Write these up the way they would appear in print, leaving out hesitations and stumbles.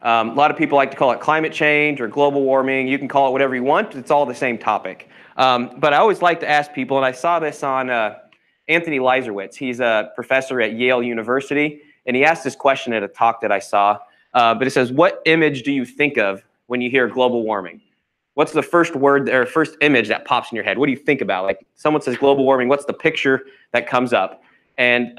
A lot of people like to call it climate change or global warming. You can call it whatever you want. It's all the same topic. But I always like to ask people, and I saw this on Anthony Leiserowitz. He's a professor at Yale University, and he asked this question at a talk that I saw. But it says, what image do you think of when you hear global warming? What's the first word or first image that pops in your head? What do you think about? Like someone says global warming, what's the picture that comes up? And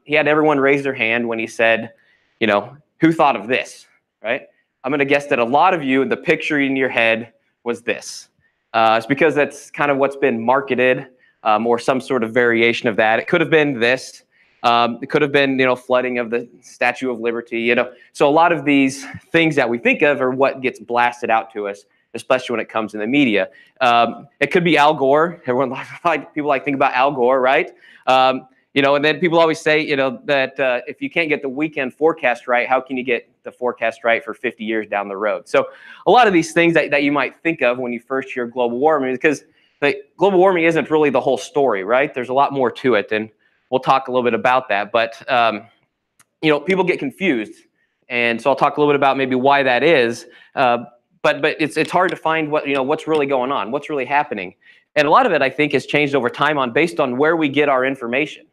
he had everyone raise their hand when he said, you know, who thought of this, right? I'm going to guess that a lot of you, the picture in your head was this. It's because that's kind of what's been marketed, or some sort of variation of that. It could have been this. It could have been, you know, flooding of the Statue of Liberty, you know. So a lot of these things that we think of are what gets blasted out to us, especially when it comes in the media. It could be Al Gore. Everyone people like think about Al Gore, right? You know, and then people always say, you know, that if you can't get the weekend forecast right, how can you get the forecast right for 50 years down the road? So a lot of these things that you might think of when you first hear global warming, because global warming isn't really the whole story, right? There's a lot more to it, and we'll talk a little bit about that. But, you know, people get confused. And so I'll talk a little bit about maybe why that is. But it's hard to find what's really going on, what's really happening. And a lot of it, I think, has changed over time based on where we get our information.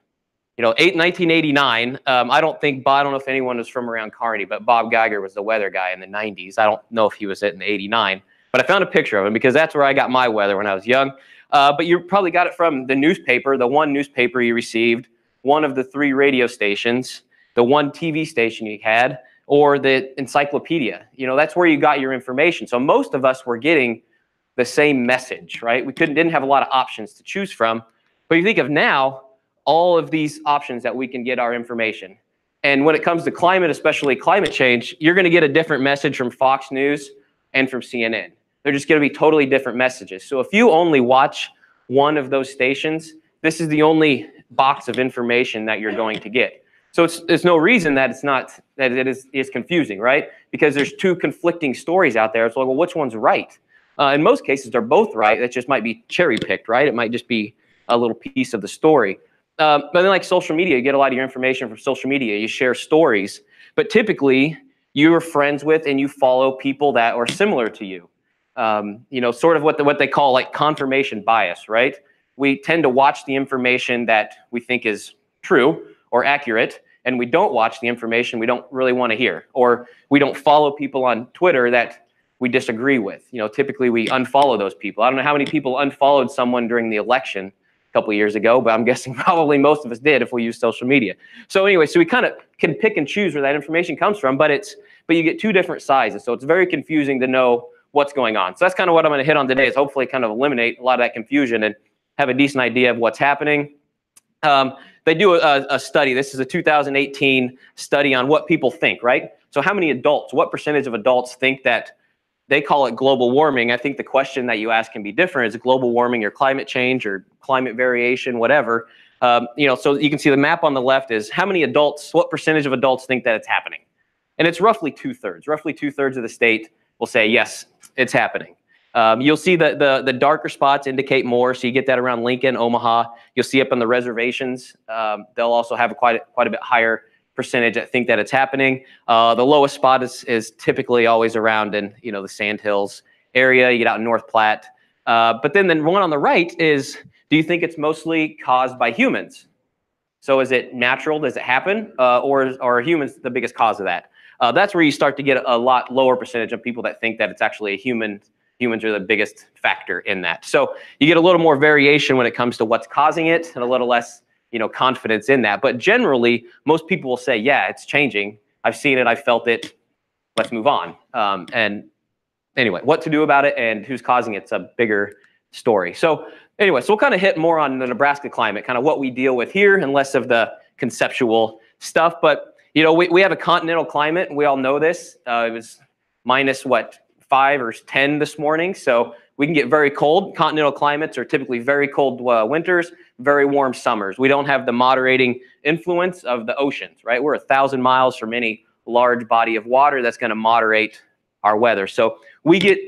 You know, 1989, I don't know if anyone was from around Kearney, but Bob Geiger was the weather guy in the 90s. I don't know if he was it in 89, but I found a picture of him because that's where I got my weather when I was young. But you probably got it from the newspaper, the one newspaper you received, one of the 3 radio stations, the one TV station you had, or the encyclopedia. You know, that's where you got your information. So most of us were getting the same message, right? We didn't have a lot of options to choose from. But you think of now, all of these options that we can get our information. And when it comes to climate, especially climate change, you're going to get a different message from Fox News and from CNN. They're just going to be totally different messages. So if you only watch one of those stations, this is the only box of information that you're going to get. So it's no reason that it is confusing, right? Because there's 2 conflicting stories out there. It's like, well, which one's right? In most cases, they're both right. It just might be cherry picked, right? It might just be a little piece of the story. But then like social media, you get a lot of your information from social media. You share stories, but typically you're friends with and you follow people that are similar to you. You know, sort of what they call like confirmation bias, right? We tend to watch the information that we think is true or accurate, and we don't watch the information we don't really want to hear, or we don't follow people on Twitter that we disagree with. You know, typically we unfollow those people. I don't know how many people unfollowed someone during the election couple of years ago, but I'm guessing probably most of us did if we use social media. So anyway, so we kind of can pick and choose where that information comes from, but you get 2 different sizes. So it's very confusing to know what's going on. So that's kind of what I'm going to hit on today, is hopefully kind of eliminate a lot of that confusion and have a decent idea of what's happening. They do a study. This is a 2018 study on what people think, right? So how many adults, what percentage of adults think that they call it global warming? I think the question that you ask can be different. Is it global warming or climate change or climate variation, whatever? You know, so you can see the map on the left is how many adults, what percentage of adults think that it's happening? And it's roughly 2/3. Roughly 2/3 of the state will say, yes, it's happening. You'll see that the darker spots indicate more. So you get that around Lincoln, Omaha. You'll see up on the reservations. They'll also have quite a bit higher percentage that think that it's happening. The lowest spot is typically always around in, you know, the Sandhills area. You get out in North Platte. But then the one on the right is, do you think it's mostly caused by humans? So is it natural? Does it happen? Or are humans the biggest cause of that? That's where you start to get a lot lower percentage of people that think that it's actually a human. Humans are the biggest factor in that. So you get a little more variation when it comes to what's causing it, and a little less, you know, confidence in that. But generally, most people will say, yeah, it's changing. I've seen it. I've felt it. Let's move on. And anyway, what to do about it and who's causing it's a bigger story. So anyway, so we'll kind of hit more on the Nebraska climate, kind of what we deal with here, and less of the conceptual stuff. But, you know, we have a continental climate, and we all know this. It was minus, 5 or 10 this morning. So we can get very cold. Continental climates are typically very cold winters, very warm summers. We don't have the moderating influence of the oceans, right? We're 1,000 miles from any large body of water that's going to moderate our weather. So we get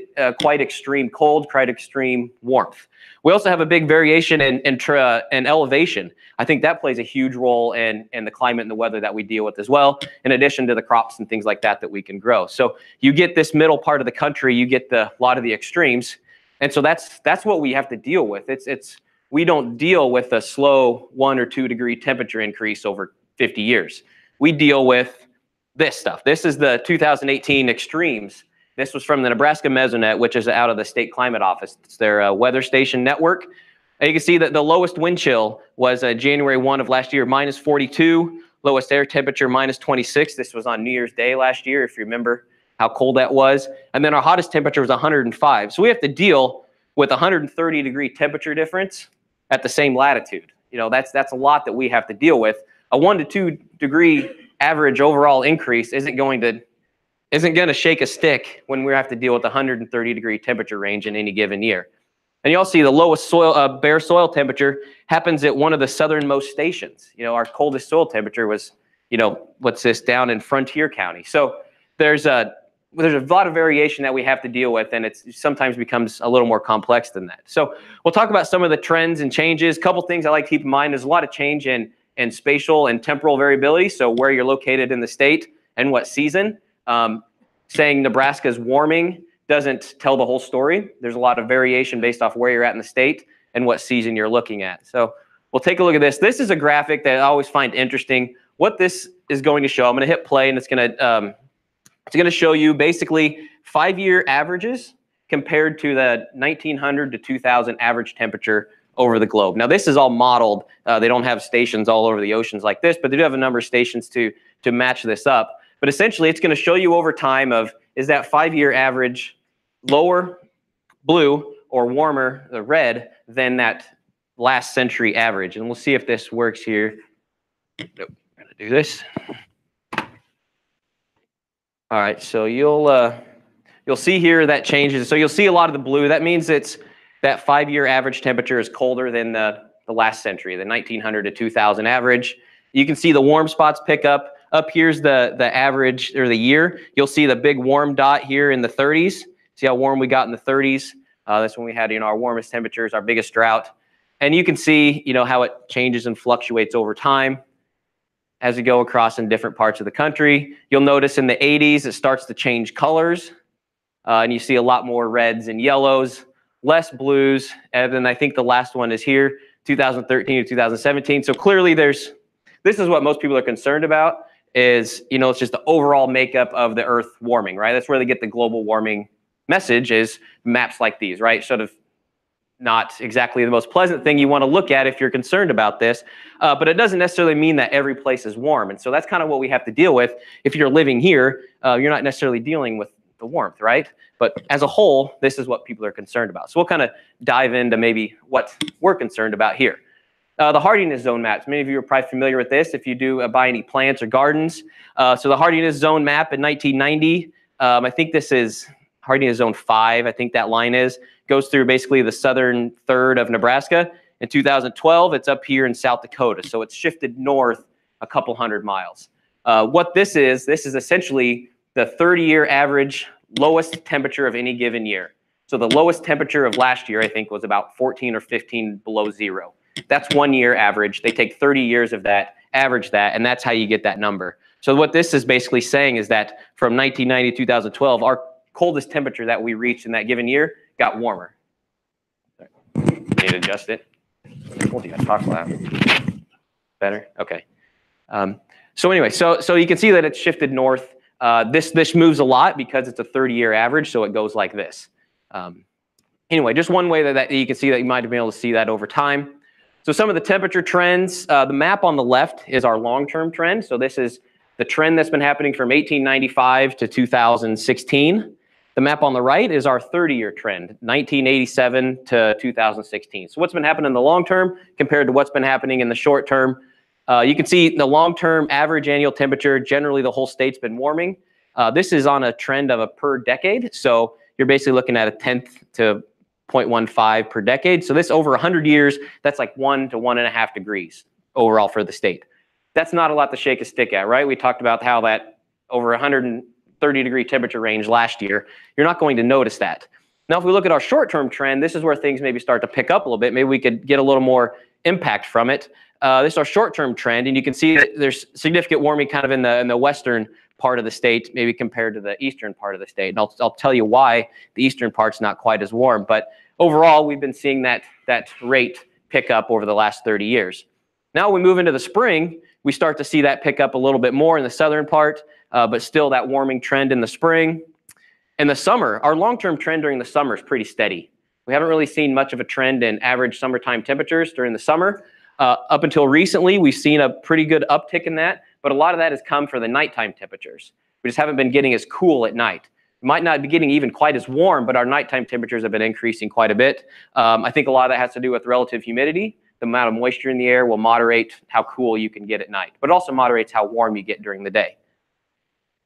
quite extreme cold, quite extreme warmth. We also have a big variation in elevation. I think that plays a huge role in the climate and the weather that we deal with as well, in addition to the crops and things like that we can grow. So you get this middle part of the country, you get a lot of the extremes. And so that's what we have to deal with. We don't deal with a slow 1 or 2 degree temperature increase over 50 years. We deal with this stuff. This is the 2018 extremes. This was from the Nebraska Mesonet, which is out of the state climate office. It's their weather station network. And you can see that the lowest wind chill was January 1 of last year, -42. Lowest air temperature, -26. This was on New Year's Day last year, if you remember how cold that was. And then our hottest temperature was 105. So we have to deal with 130 degree temperature difference at the same latitude. You know, that's a lot that we have to deal with. A 1 to 2 degree average overall increase isn't going to shake a stick when we have to deal with 130 degree temperature range in any given year. And you'll see the lowest bare soil temperature happens at one of the southernmost stations. You know, our coldest soil temperature was, you know, what's this, down in Frontier County. So there's a lot of variation that we have to deal with, and it sometimes becomes a little more complex than that. So we'll talk about some of the trends and changes. A couple things I like to keep in mind. There's a lot of change in spatial and temporal variability, so where you're located in the state and what season. Saying Nebraska's warming doesn't tell the whole story. There's a lot of variation based off where you're at in the state and what season you're looking at. So we'll take a look at this. This is a graphic that I always find interesting. What this is going to show, I'm going to hit play, and it's going to show you basically 5-year averages compared to the 1900 to 2000 average temperature over the globe. Now, this is all modeled. They don't have stations all over the oceans like this, but they do have a number of stations to match this up. But essentially, it's going to show you over time is that 5-year average lower blue or warmer, the red, than that last century average. And we'll see if this works here. Nope, I'm going to do this. All right, so you'll see here that changes. So you'll see a lot of the blue. That means it's that 5-year average temperature is colder than the last century, the 1900 to 2000 average. You can see the warm spots pick up. Up here's the average or the year. You'll see the big warm dot here in the 30s. See how warm we got in the 30s? That's when we had, you know, our warmest temperatures, our biggest drought. And you can see, you know, how it changes and fluctuates over time as we go across in different parts of the country. You'll notice in the 80s, it starts to change colors. And you see a lot more reds and yellows, less blues. And then I think the last one is here, 2013 to 2017. So clearly this is what most people are concerned about. Is, you know, it's just the overall makeup of the earth warming, right? That's where they get the global warming message, is maps like these, right? Sort of not exactly the most pleasant thing you want to look at if you're concerned about this, but it doesn't necessarily mean that every place is warm. And so that's kind of what we have to deal with. If you're living here, you're not necessarily dealing with the warmth, right? But as a whole, this is what people are concerned about. So we'll kind of dive into maybe what we're concerned about here. The hardiness zone maps. Many of you are probably familiar with this if you do buy any plants or gardens. So the hardiness zone map in 1990, I think this is hardiness zone 5, I think that line goes through basically the southern third of Nebraska. In 2012, it's up here in South Dakota. So it's shifted north a couple hundred miles. What this is essentially the 30-year average lowest temperature of any given year. So the lowest temperature of last year, I think, was about 14 or 15 below zero. That's 1 year average. They take 30 years of that, average that, and that's how you get that number. So what this is basically saying is that from 1990 to 2012, our coldest temperature that we reached in that given year got warmer. Need to adjust it. I told you I talk loud. Better? Okay. So anyway, so you can see that it's shifted north. This moves a lot because it's a 30-year average, so it goes like this. Anyway, just one way that you can see that you might have been able to see that over time. So some of the temperature trends, the map on the left is our long-term trend. So this is the trend that's been happening from 1895 to 2016. The map on the right is our 30-year trend, 1987 to 2016. So what's been happening in the long term compared to what's been happening in the short term. You can see the long-term average annual temperature, generally the whole state's been warming. This is on a trend of a per decade. So you're basically looking at a 1/10 to 0.15 per decade. So this over 100 years, that's like 1 to 1.5 degrees overall for the state. That's not a lot to shake a stick at, right? We talked about how that over 100 30-degree temperature range last year, you're not going to notice that. Now, if we look at our short-term trend, this is where things maybe start to pick up a little bit. Maybe we could get a little more impact from it. This is our short-term trend, and you can see that there's significant warming kind of in the western part of the state, maybe compared to the eastern part of the state. And I'll tell you why the eastern part's not quite as warm. But overall, we've been seeing that rate pick up over the last 30 years. Now we move into the spring, we start to see that pick up a little bit more in the southern part, but still that warming trend in the spring. In the summer, our long-term trend during the summer is pretty steady. We haven't really seen much of a trend in average summertime temperatures during the summer. Up until recently, we've seen a pretty good uptick in that, but a lot of that has come for the nighttime temperatures. We just haven't been getting as cool at night. We might not be getting even quite as warm, but our nighttime temperatures have been increasing quite a bit. I think a lot of that has to do with relative humidity. The amount of moisture in the air will moderate how cool you can get at night, but it also moderates how warm you get during the day.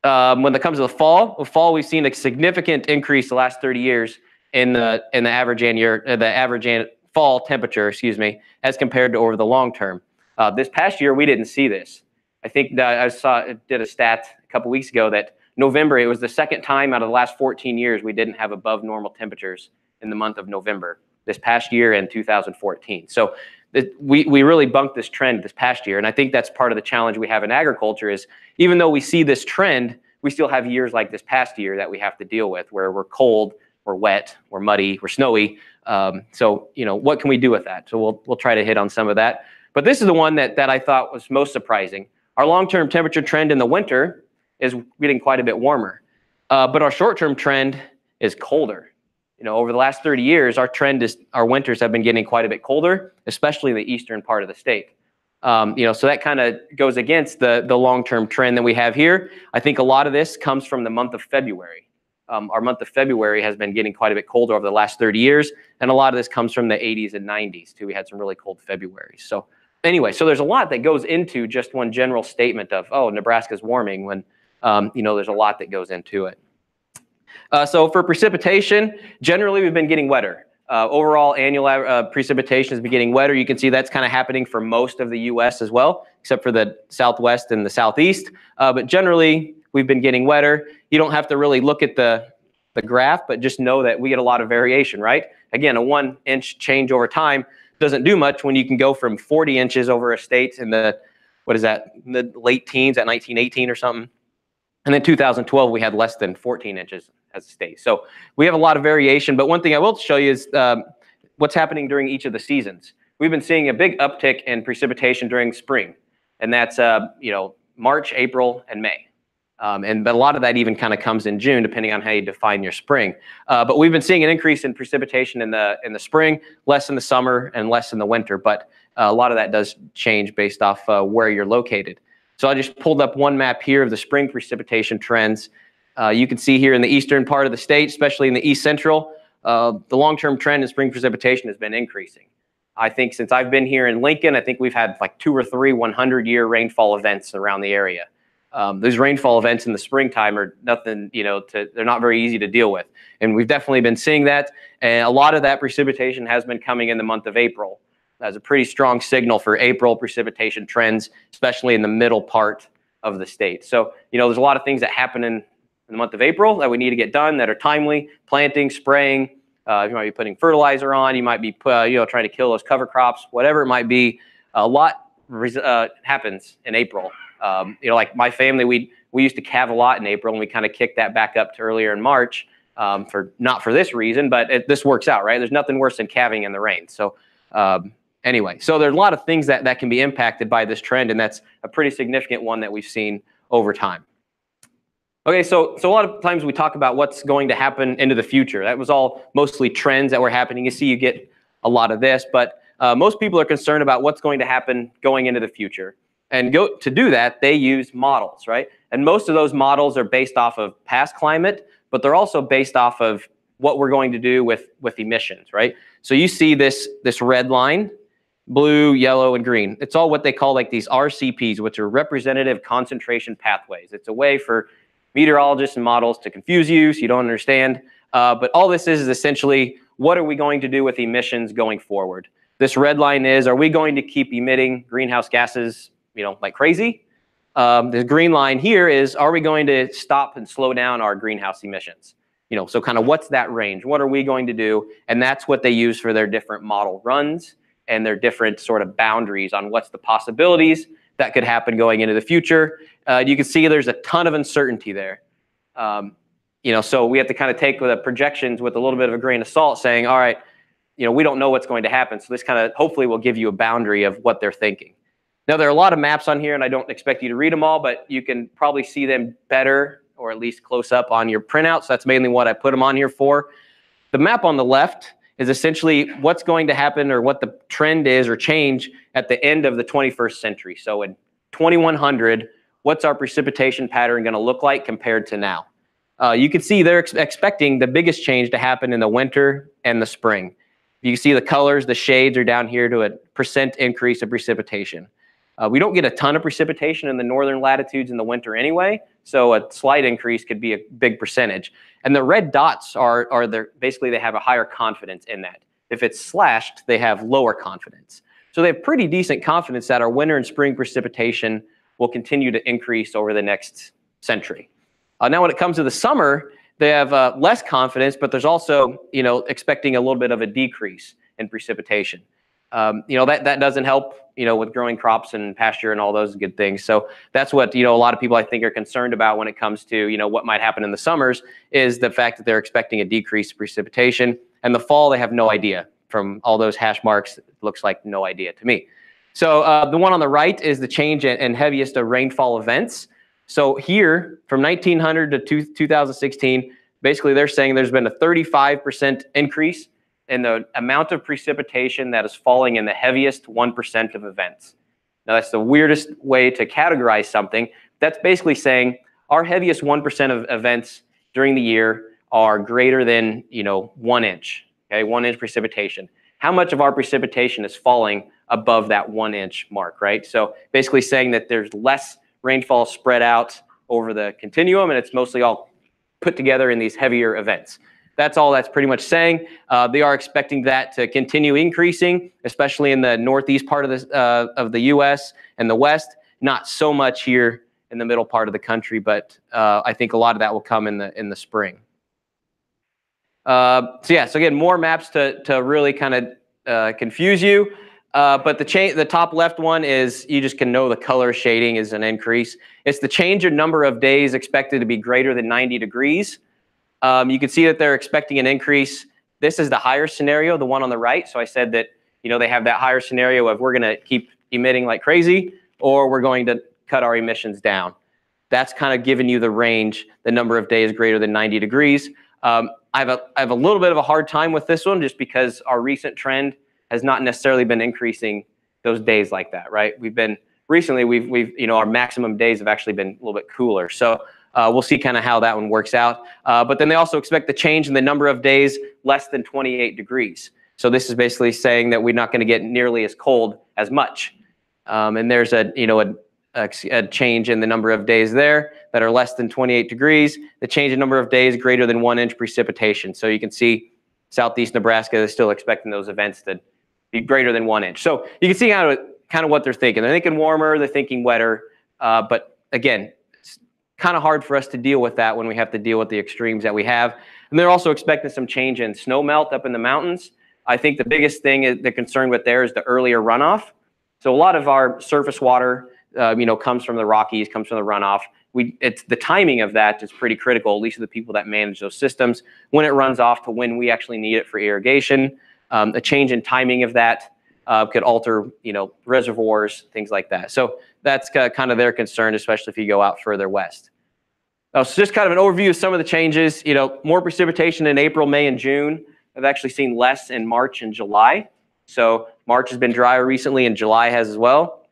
When it comes to the fall we've seen a significant increase the last 30 years in the average fall temperature, as compared to over the long term. This past year we didn't see this. I think that I did a stat a couple weeks ago that November, it was the second time out of the last 14 years we didn't have above normal temperatures in the month of November. This past year in 2014. So we really bunked this trend this past year, and I think that's part of the challenge we have in agriculture is even though we see this trend, we still have years like this past year that we have to deal with where we're cold, we're wet, we're muddy, we're snowy. So what can we do with that? So we'll try to hit on some of that. But this is the one that I thought was most surprising. Our long-term temperature trend in the winter is getting quite a bit warmer, but our short-term trend is colder. Over the last 30 years, our winters have been getting quite a bit colder, especially in the eastern part of the state. So that kind of goes against the long-term trend that we have here. I think a lot of this comes from the month of February. Our month of February has been getting quite a bit colder over the last 30 years, and a lot of this comes from the 80s and 90s too. We had some really cold Februarys. So anyway, so there's a lot that goes into just one general statement of, oh, Nebraska's warming when, there's a lot that goes into it. So for precipitation, generally we've been getting wetter. Overall annual precipitation has been getting wetter. You can see that's kind of happening for most of the U.S. as well, except for the Southwest and the Southeast. But generally we've been getting wetter. You don't have to really look at the graph, but just know that we get a lot of variation, right? Again, a 1 inch change over time doesn't do much when you can go from 40 inches over a state in the late teens at 1918 or something. And then 2012, we had less than 14 inches as a state. So we have a lot of variation. But one thing I will show you is what's happening during each of the seasons. We've been seeing a big uptick in precipitation during spring. And that's March, April, and May. But a lot of that even kind of comes in June, depending on how you define your spring. But we've been seeing an increase in precipitation in the spring, less in the summer, and less in the winter. But a lot of that does change based off where you're located. So I just pulled up one map here of the spring precipitation trends. You can see here in the eastern part of the state, especially in the east central, the long-term trend in spring precipitation has been increasing. I think since I've been here in Lincoln, I think we've had like 2 or 3 100-year rainfall events around the area. Those rainfall events in the springtime are nothing, they're not very easy to deal with. And we've definitely been seeing that. And a lot of that precipitation has been coming in the month of April. That's a pretty strong signal for April precipitation trends, especially in the middle part of the state. So, there's a lot of things that happen in the month of April that we need to get done that are timely: planting, spraying. You might be putting fertilizer on. You might be, trying to kill those cover crops. Whatever it might be, a lot happens in April. Like my family, we used to calve a lot in April, and we kind of kicked that back up to earlier in March. Not for this reason, but this works out, right? There's nothing worse than calving in the rain. So. Anyway, so there's a lot of things that can be impacted by this trend, and that's a pretty significant one that we've seen over time. Okay, so a lot of times we talk about what's going to happen into the future. That was all mostly trends that were happening. You see, you get a lot of this, but most people are concerned about what's going to happen going into the future. And to do that, they use models, right? And most of those models are based off of past climate, but they're also based off of what we're going to do with emissions, right? So you see this red line, blue, yellow, and green. It's all what they call like these RCPs, which are representative concentration pathways. It's a way for meteorologists and models to confuse you so you don't understand. But all this is essentially, what are we going to do with emissions going forward? This red line is, are we going to keep emitting greenhouse gases, like crazy? The green line here is, are we going to stop and slow down our greenhouse emissions? So kind of what's that range? What are we going to do? And that's what they use for their different model runs and their different sort of boundaries on what's the possibilities that could happen going into the future. You can see there's a ton of uncertainty there. So we have to kind of take the projections with a little bit of a grain of salt, saying, all right, we don't know what's going to happen. So this kind of hopefully will give you a boundary of what they're thinking. Now, there are a lot of maps on here, and I don't expect you to read them all, but you can probably see them better, or at least close up on your printout. So that's mainly what I put them on here for. The map on the left is essentially what's going to happen, or what the trend is or change at the end of the 21st century. So in 2100, what's our precipitation pattern going to look like compared to now? You can see they're expecting the biggest change to happen in the winter and the spring. You can see the colors, the shades are down here to a % increase of precipitation. We don't get a ton of precipitation in the northern latitudes in the winter anyway, so a slight increase could be a big percentage. And the red dots are basically they have a higher confidence in that. If it's slashed, they have lower confidence. So they have pretty decent confidence that our winter and spring precipitation will continue to increase over the next century. Now, when it comes to the summer, they have less confidence, but there's also, expecting a little bit of a decrease in precipitation. That doesn't help, with growing crops and pasture and all those good things. So that's what, a lot of people I think are concerned about when it comes to, what might happen in the summers, is the fact that they're expecting a decrease in precipitation. And the fall, they have no idea. From all those hash marks, it looks like no idea to me. So the one on the right is the change in heaviest of rainfall events. So here, from 1900 to 2016, basically they're saying there's been a 35% increase in the amount of precipitation that is falling in the heaviest 1% of events. Now, that's the weirdest way to categorize something. That's basically saying our heaviest 1% of events during the year are greater than 1 inch. Okay, 1 inch precipitation. How much of our precipitation is falling above that 1 inch mark, right? So basically saying that there's less rainfall spread out over the continuum, and it's mostly all put together in these heavier events. That's all that's pretty much saying. They are expecting that to continue increasing, especially in the northeast part of the U.S. and the west. Not so much here in the middle part of the country, but I think a lot of that will come in the spring. So again, more maps to really kind of confuse you. But the top left one is, you just can know the color shading is an increase. It's the change in number of days expected to be greater than 90 degrees. You can see that they're expecting an increase. This is the higher scenario, the one on the right. So I said that, they have that higher scenario of we're going to keep emitting like crazy, or we're going to cut our emissions down. That's kind of giving you the range, the number of days greater than 90 degrees. I have a little bit of a hard time with this one, just because our recent trend has not necessarily been increasing those days like that, right? Recently our maximum days have actually been a little bit cooler. So we'll see kind of how that one works out. But then they also expect the change in the number of days less than 28 degrees. So this is basically saying that we're not going to get nearly as cold as much. And there's a change in the number of days there that are less than 28 degrees. The change in number of days greater than 1 inch precipitation. So you can see southeast Nebraska is still expecting those events to be greater than 1 inch. So you can see kind of what they're thinking. They're thinking warmer, they're thinking wetter. But again, it's kind of hard for us to deal with that when we have to deal with the extremes that we have. And they're also expecting some change in snow melt up in the mountains. I think the biggest thing they're concerned with there is the earlier runoff. So a lot of our surface water, comes from the Rockies, comes from the runoff. It's the timing of that is pretty critical, at least to the people that manage those systems, when it runs off to when we actually need it for irrigation. A change in timing of that could alter, reservoirs, things like that. So that's kind of their concern, especially if you go out further west. So just kind of an overview of some of the changes. More precipitation in April, May, and June. I've actually seen less in March and July. So March has been drier recently, and July has as well.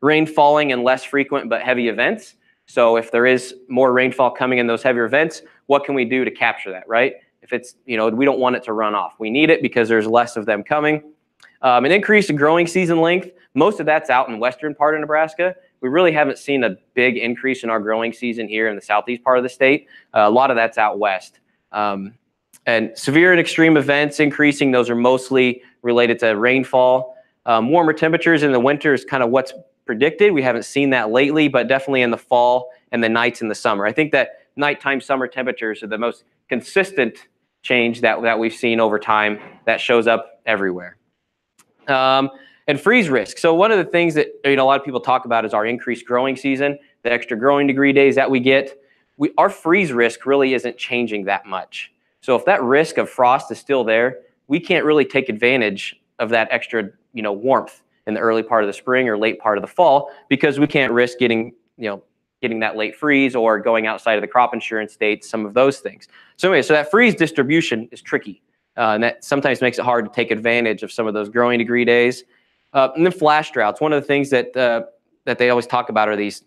Rain falling and less frequent but heavy events. So if there is more rainfall coming in those heavier events, what can we do to capture that, right? If it's, we don't want it to run off. We need it because there's less of them coming. An increase in growing season length. Most of that's out in western part of Nebraska. We really haven't seen a big increase in our growing season here in the southeast part of the state. A lot of that's out west. And severe and extreme events increasing. Those are mostly related to rainfall. Warmer temperatures in the winter is kind of what's predicted. We haven't seen that lately, but definitely in the fall and the nights in the summer. I think that nighttime summer temperatures are the most consistent change that we've seen over time that shows up everywhere. And freeze risk. So one of the things that a lot of people talk about is our increased growing season, the extra growing degree days that we get. Our freeze risk really isn't changing that much. So if that risk of frost is still there, we can't really take advantage of that extra warmth in the early part of the spring or late part of the fall, because we can't risk getting that late freeze or going outside of the crop insurance dates, some of those things. So anyway, so that freeze distribution is tricky, and that sometimes makes it hard to take advantage of some of those growing degree days. And then flash droughts. One of the things that they always talk about are these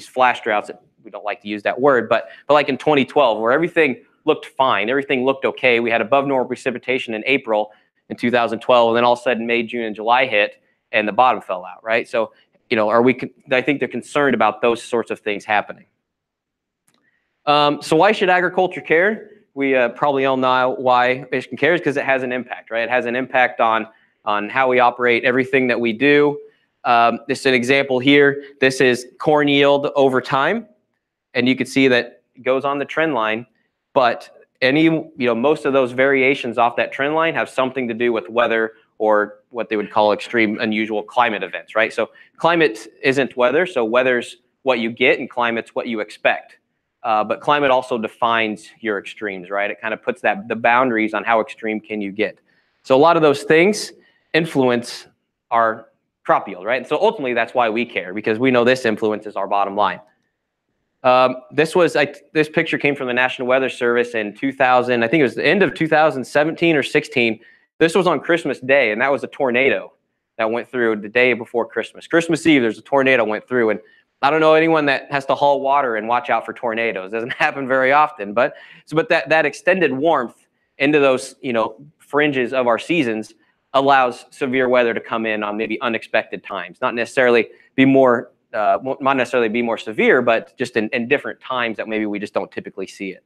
flash droughts. That we don't like to use that word, but like in 2012, where everything looked fine, everything looked okay. We had above normal precipitation in April in 2012, and then all of a sudden May, June, and July hit, and the bottom fell out, right? So, I think they're concerned about those sorts of things happening. So why should agriculture care? We probably all know why it should care, is because it has an impact, right? It has an impact on how we operate everything that we do. This is an example here. This is corn yield over time, and you can see that it goes on the trend line, but most of those variations off that trend line have something to do with weather, or what they would call extreme unusual climate events, right? So climate isn't weather, so weather's what you get and climate's what you expect. But climate also defines your extremes, right? It kind of puts the boundaries on how extreme can you get. So a lot of those things influence our crop yield, right? And so ultimately that's why we care, because we know this influences our bottom line. This picture came from the National Weather Service in 2000, I think it was the end of 2017 or 16. This was on Christmas Day, and that was a tornado that went through the day before Christmas. Christmas Eve, there's a tornado went through, and I don't know anyone that has to haul water and watch out for tornadoes. It doesn't happen very often, but that extended warmth into those fringes of our seasons allows severe weather to come in on maybe unexpected times. Not necessarily be more severe, but just in different times that maybe we just don't typically see it.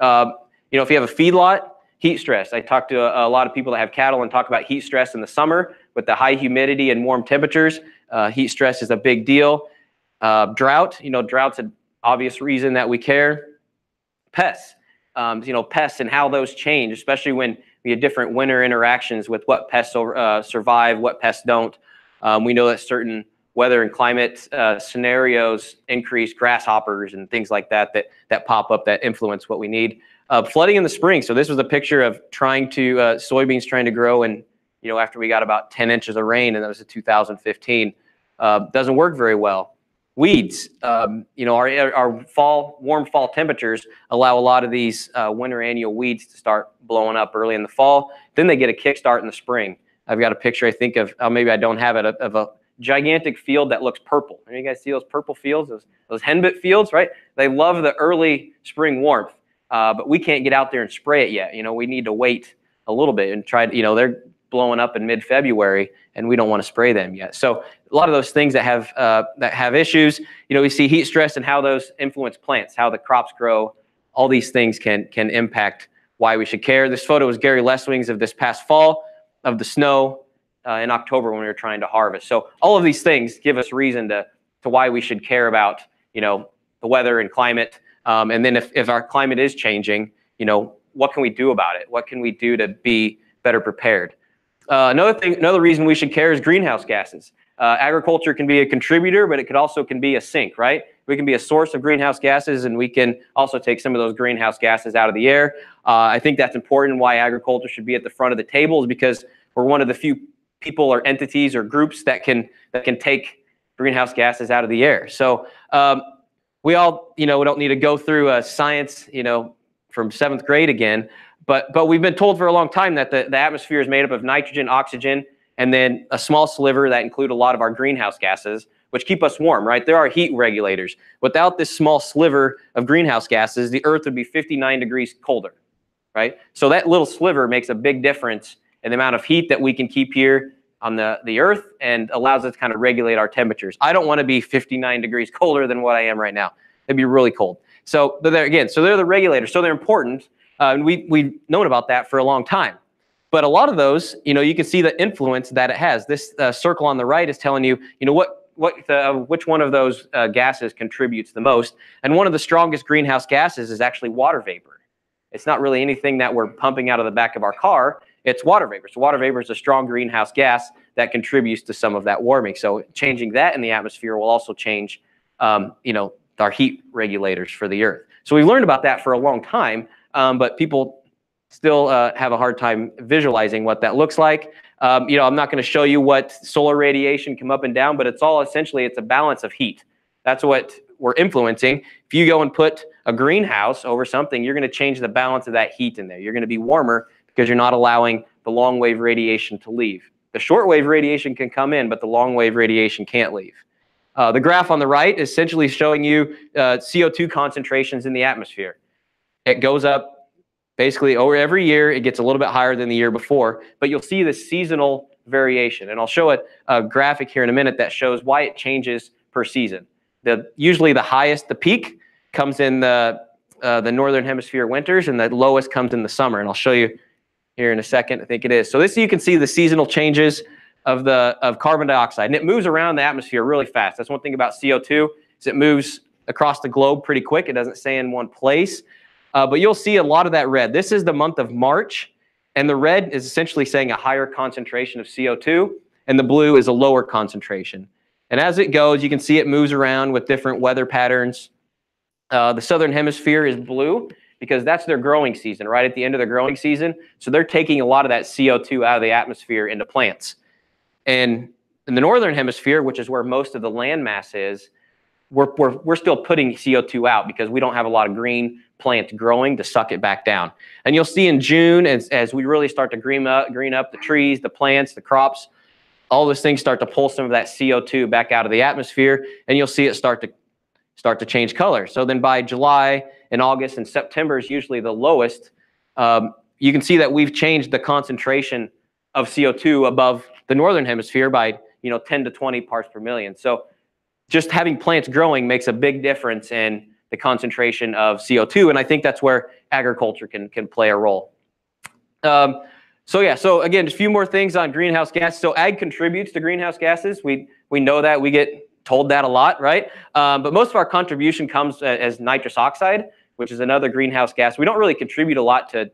If you have a feedlot, heat stress. I talk to a lot of people that have cattle and talk about heat stress in the summer with the high humidity and warm temperatures. Heat stress is a big deal. Drought, drought's an obvious reason that we care. Pests, pests and how those change, especially when we have different winter interactions with what pests survive, what pests don't. We know that certain weather and climate scenarios increase grasshoppers and things like that pop up that influence what we need. Flooding in the spring. So this was a picture of soybeans trying to grow, and after we got about 10 inches of rain, and that was in 2015. Doesn't work very well. Weeds. Our warm fall temperatures allow a lot of these winter annual weeds to start blowing up early in the fall. Then they get a kickstart in the spring. I've got a picture, I think, of maybe I don't have it, of a gigantic field that looks purple. You guys see those purple fields, those henbit fields, right? They love the early spring warmth, but we can't get out there and spray it yet. We need to wait a little bit and try to, they're blowing up in mid-February, and we don't want to spray them yet. So a lot of those things that have issues, we see heat stress and how those influence plants, how the crops grow. All these things can impact why we should care. This photo is Gary Lesswing's of this past fall, of the snow in October when we were trying to harvest. So all of these things give us reason to why we should care about the weather and climate. And then if our climate is changing, what can we do about it? What can we do to be better prepared? Another reason we should care is greenhouse gases. Agriculture can be a contributor, but it could also be a sink, right? We can be a source of greenhouse gases, and we can also take some of those greenhouse gases out of the air. I think that's important. Why agriculture should be at the front of the table is because we're one of the few people or entities or groups that can take greenhouse gases out of the air. So we all, we don't need to go through science, from 7th grade again. But we've been told for a long time that the atmosphere is made up of nitrogen, oxygen, and then a small sliver that include a lot of our greenhouse gases, which keep us warm, right? There are heat regulators. Without this small sliver of greenhouse gases, the Earth would be 59 degrees colder, right? So that little sliver makes a big difference in the amount of heat that we can keep here on the Earth, and allows us to kind of regulate our temperatures. I don't want to be 59 degrees colder than what I am right now. It'd be really cold. So they're the regulators. So they're important. And we've known about that for a long time. But a lot of those, you can see the influence that it has. This circle on the right is telling you, which one of those gases contributes the most. And one of the strongest greenhouse gases is actually water vapor. It's not really anything that we're pumping out of the back of our car. It's water vapor. So water vapor is a strong greenhouse gas that contributes to some of that warming. So changing that in the atmosphere will also change, our heat regulators for the Earth. So we've learned about that for a long time, but people still have a hard time visualizing what that looks like. I'm not going to show you what solar radiation come up and down, but it's a balance of heat. That's what we're influencing. If you go and put a greenhouse over something, you're going to change the balance of that heat in there. You're going to be warmer because you're not allowing the long wave radiation to leave. The short wave radiation can come in, but the long wave radiation can't leave. The graph on the right is essentially showing you CO2 concentrations in the atmosphere. It goes up basically over every year. It gets a little bit higher than the year before, but you'll see the seasonal variation. And I'll show a graphic here in a minute that shows why it changes per season. Usually the peak comes in the northern hemisphere winters, and the lowest comes in the summer. And I'll show you here in a second. I think it is. So you can see the seasonal changes of carbon dioxide, and it moves around the atmosphere really fast. That's one thing about CO2 is it moves across the globe pretty quick. It doesn't stay in one place. But you'll see a lot of that red. This is the month of March, and the red is essentially saying a higher concentration of CO2, and the blue is a lower concentration. And as it goes, you can see it moves around with different weather patterns. The southern hemisphere is blue because that's their growing season, right at the end of their growing season. So they're taking a lot of that CO2 out of the atmosphere into plants. And in the northern hemisphere, which is where most of the land mass is, we're still putting CO2 out because we don't have a lot of green plants growing to suck it back down. And you'll see in June, as we really start to green up the trees, the plants, the crops, all those things start to pull some of that CO2 back out of the atmosphere, and you'll see it start to change color. So then by July and August and September is usually the lowest. You can see that we've changed the concentration of CO2 above the northern hemisphere by 10 to 20 parts per million. So just having plants growing makes a big difference in the concentration of CO2, and I think that's where agriculture can play a role. So again, a few more things on greenhouse gas. So ag contributes to greenhouse gases. We know that. We get told that a lot, right? But most of our contribution comes as nitrous oxide, which is another greenhouse gas. We don't really contribute a lot to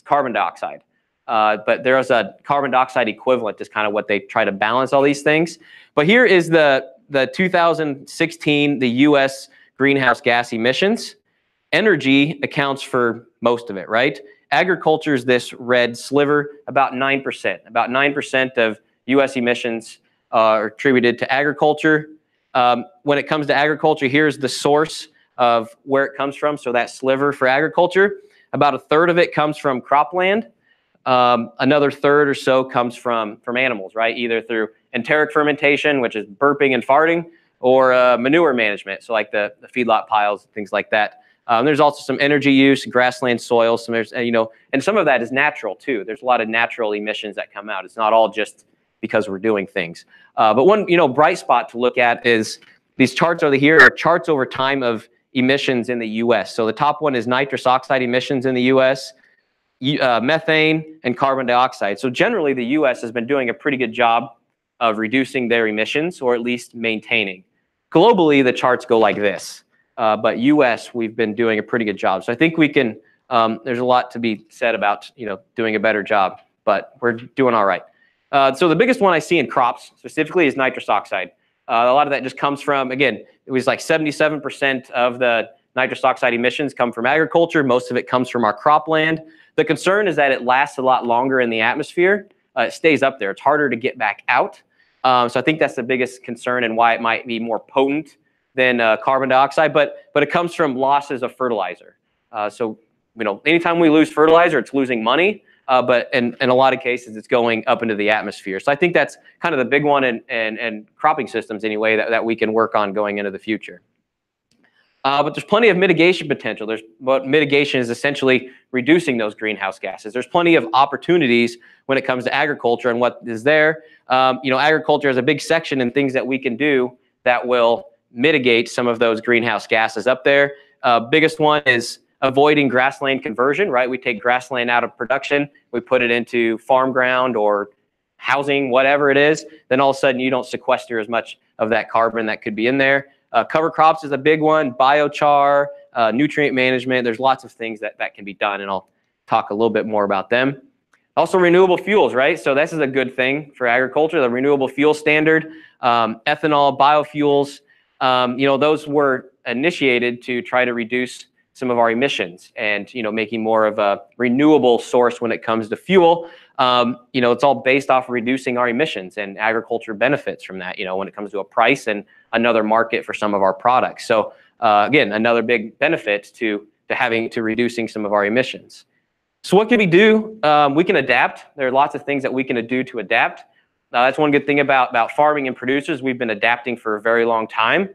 carbon dioxide, but there is a carbon dioxide equivalent is kind of what they try to balance all these things. But here is the 2016, the U.S. greenhouse gas emissions. Energy accounts for most of it, right? Agriculture is this red sliver, about 9%. About 9% of U.S. emissions are attributed to agriculture. When it comes to agriculture, here's the source of where it comes from. So that sliver for agriculture, about a third of it comes from cropland. Another third or so comes from animals, right? Either through enteric fermentation, which is burping and farting, or manure management, so like the feedlot piles, things like that. There's also some energy use, grassland soils, and some of that is natural too. There's a lot of natural emissions that come out. It's not all just because we're doing things. But one bright spot to look at is these charts over here are charts over time of emissions in the U.S. So the top one is nitrous oxide emissions in the U.S., methane, and carbon dioxide. So generally, the U.S. has been doing a pretty good job of reducing their emissions, or at least maintaining. Globally, the charts go like this. But U.S., we've been doing a pretty good job. So I think we can, there's a lot to be said about, doing a better job, but we're doing all right. So the biggest one I see in crops specifically is nitrous oxide. A lot of that just comes from, again, it was like 77% of the nitrous oxide emissions come from agriculture. Most of it comes from our cropland. The concern is that it lasts a lot longer in the atmosphere. It stays up there. It's harder to get back out. So I think that's the biggest concern and why it might be more potent than carbon dioxide, but it comes from losses of fertilizer. So anytime we lose fertilizer, it's losing money, but in a lot of cases, it's going up into the atmosphere. So I think that's kind of the big one in cropping systems anyway that we can work on going into the future. But there's plenty of mitigation potential. Mitigation is essentially reducing those greenhouse gases. There's plenty of opportunities when it comes to agriculture and what is there. Agriculture has a big section in things that we can do that will mitigate some of those greenhouse gases up there. Biggest one is avoiding grassland conversion, right? We take grassland out of production, we put it into farm ground or housing, whatever it is, then all of a sudden you don't sequester as much of that carbon that could be in there. Cover crops is a big one, biochar, nutrient management. There's lots of things that can be done, and I'll talk a little bit more about them. Also renewable fuels, right? So this is a good thing for agriculture, the renewable fuel standard, ethanol, biofuels, those were initiated to try to reduce some of our emissions and, making more of a renewable source when it comes to fuel. It's all based off of reducing our emissions, and agriculture benefits from that, when it comes to a price and another market for some of our products. So again, another big benefit to reducing some of our emissions. So what can we do? We can adapt. There are lots of things that we can do to adapt. That's one good thing about farming and producers. We've been adapting for a very long time.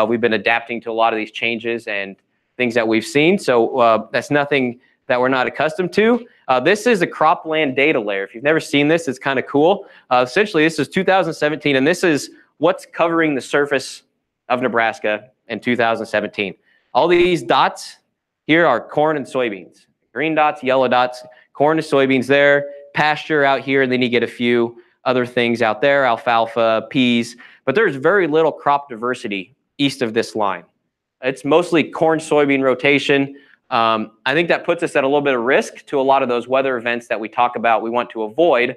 We've been adapting to a lot of these changes and things that we've seen. So that's nothing that we're not accustomed to. This is a cropland data layer. If you've never seen this, it's kind of cool. Essentially, this is 2017, and this is what's covering the surface of Nebraska in 2017. All these dots here are corn and soybeans. Green dots, yellow dots, corn and soybeans there, pasture out here, and then you get a few other things out there, alfalfa, peas, but there's very little crop diversity east of this line. It's mostly corn soybean rotation. I think that puts us at a little bit of risk to a lot of those weather events that we talk about we want to avoid,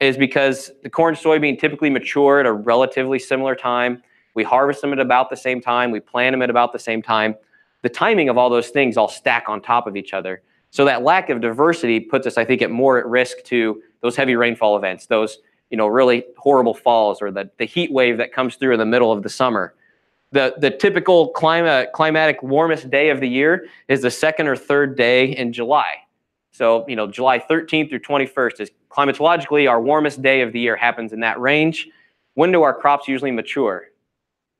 is because the corn soybean typically mature at a relatively similar time. We harvest them at about the same time. We plant them at about the same time. The timing of all those things all stack on top of each other. So that lack of diversity puts us, I think, more at risk to those heavy rainfall events, those really horrible falls, or the heat wave that comes through in the middle of the summer. The typical climatic warmest day of the year is the second or third day in July. So, July 13th through 21st is climatologically our warmest day of the year, happens in that range. When do our crops usually mature?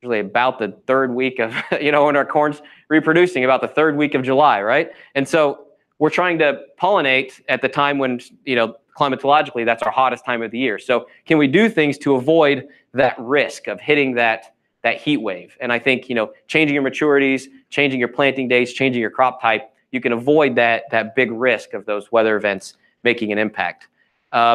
Usually about the third week of, when our corn's reproducing, about the third week of July, right? And so we're trying to pollinate at the time when, climatologically, that's our hottest time of the year. So can we do things to avoid that risk of hitting that heat wave? And I think, changing your maturities, changing your planting dates, changing your crop type, you can avoid that big risk of those weather events making an impact.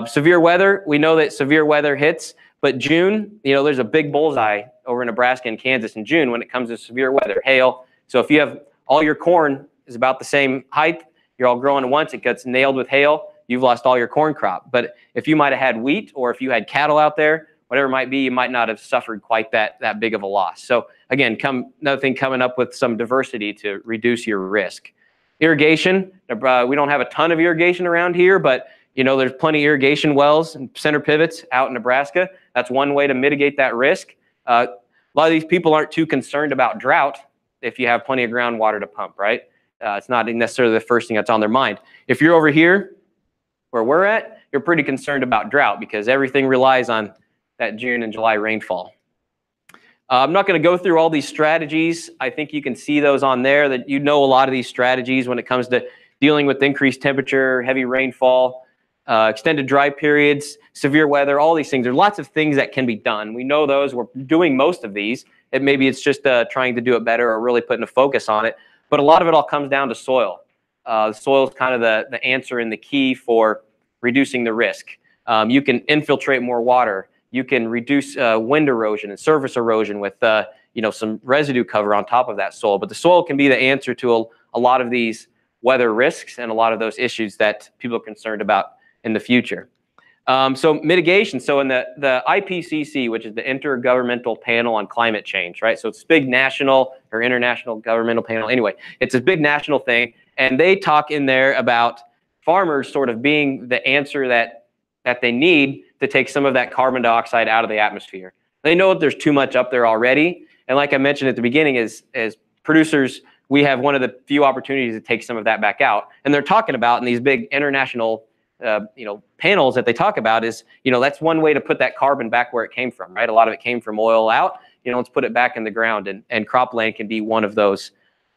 Severe weather, we know that severe weather hits, but June, there's a big bullseye over Nebraska and Kansas in June when it comes to severe weather, hail. So if you have all your corn is about the same height, you're all growing at once, it gets nailed with hail, you've lost all your corn crop. But if you might have had wheat, or if you had cattle out there, whatever it might be, you might not have suffered quite that big of a loss. So again, another thing, coming up with some diversity to reduce your risk. Irrigation, we don't have a ton of irrigation around here, but there's plenty of irrigation wells and center pivots out in Nebraska. That's one way to mitigate that risk. A lot of these people aren't too concerned about drought if you have plenty of groundwater to pump, right? It's not necessarily the first thing that's on their mind. If you're over here where we're at, you're pretty concerned about drought because everything relies on that June and July rainfall. I'm not going to go through all these strategies. I think you can see those on there, that a lot of these strategies when it comes to dealing with increased temperature, heavy rainfall, extended dry periods, severe weather, all these things. There are lots of things that can be done. We know those. We're doing most of these. And maybe it's just trying to do it better or really putting a focus on it. But a lot of it all comes down to soil. The soil is kind of the answer and the key for reducing the risk. You can infiltrate more water. You can reduce wind erosion and surface erosion with some residue cover on top of that soil. But the soil can be the answer to a lot of these weather risks and a lot of those issues that people are concerned about in the future. So mitigation. So in the IPCC, which is the Intergovernmental Panel on Climate Change, right? So it's a big national or international governmental panel. Anyway, it's a big national thing. And they talk in there about farmers sort of being the answer that they need to take some of that carbon dioxide out of the atmosphere. They know that there's too much up there already. And like I mentioned at the beginning, as producers, we have one of the few opportunities to take some of that back out. And they're talking about in these big international panels that they talk about is, that's one way to put that carbon back where it came from, right? A lot of it came from oil out, let's put it back in the ground, and cropland can be one of those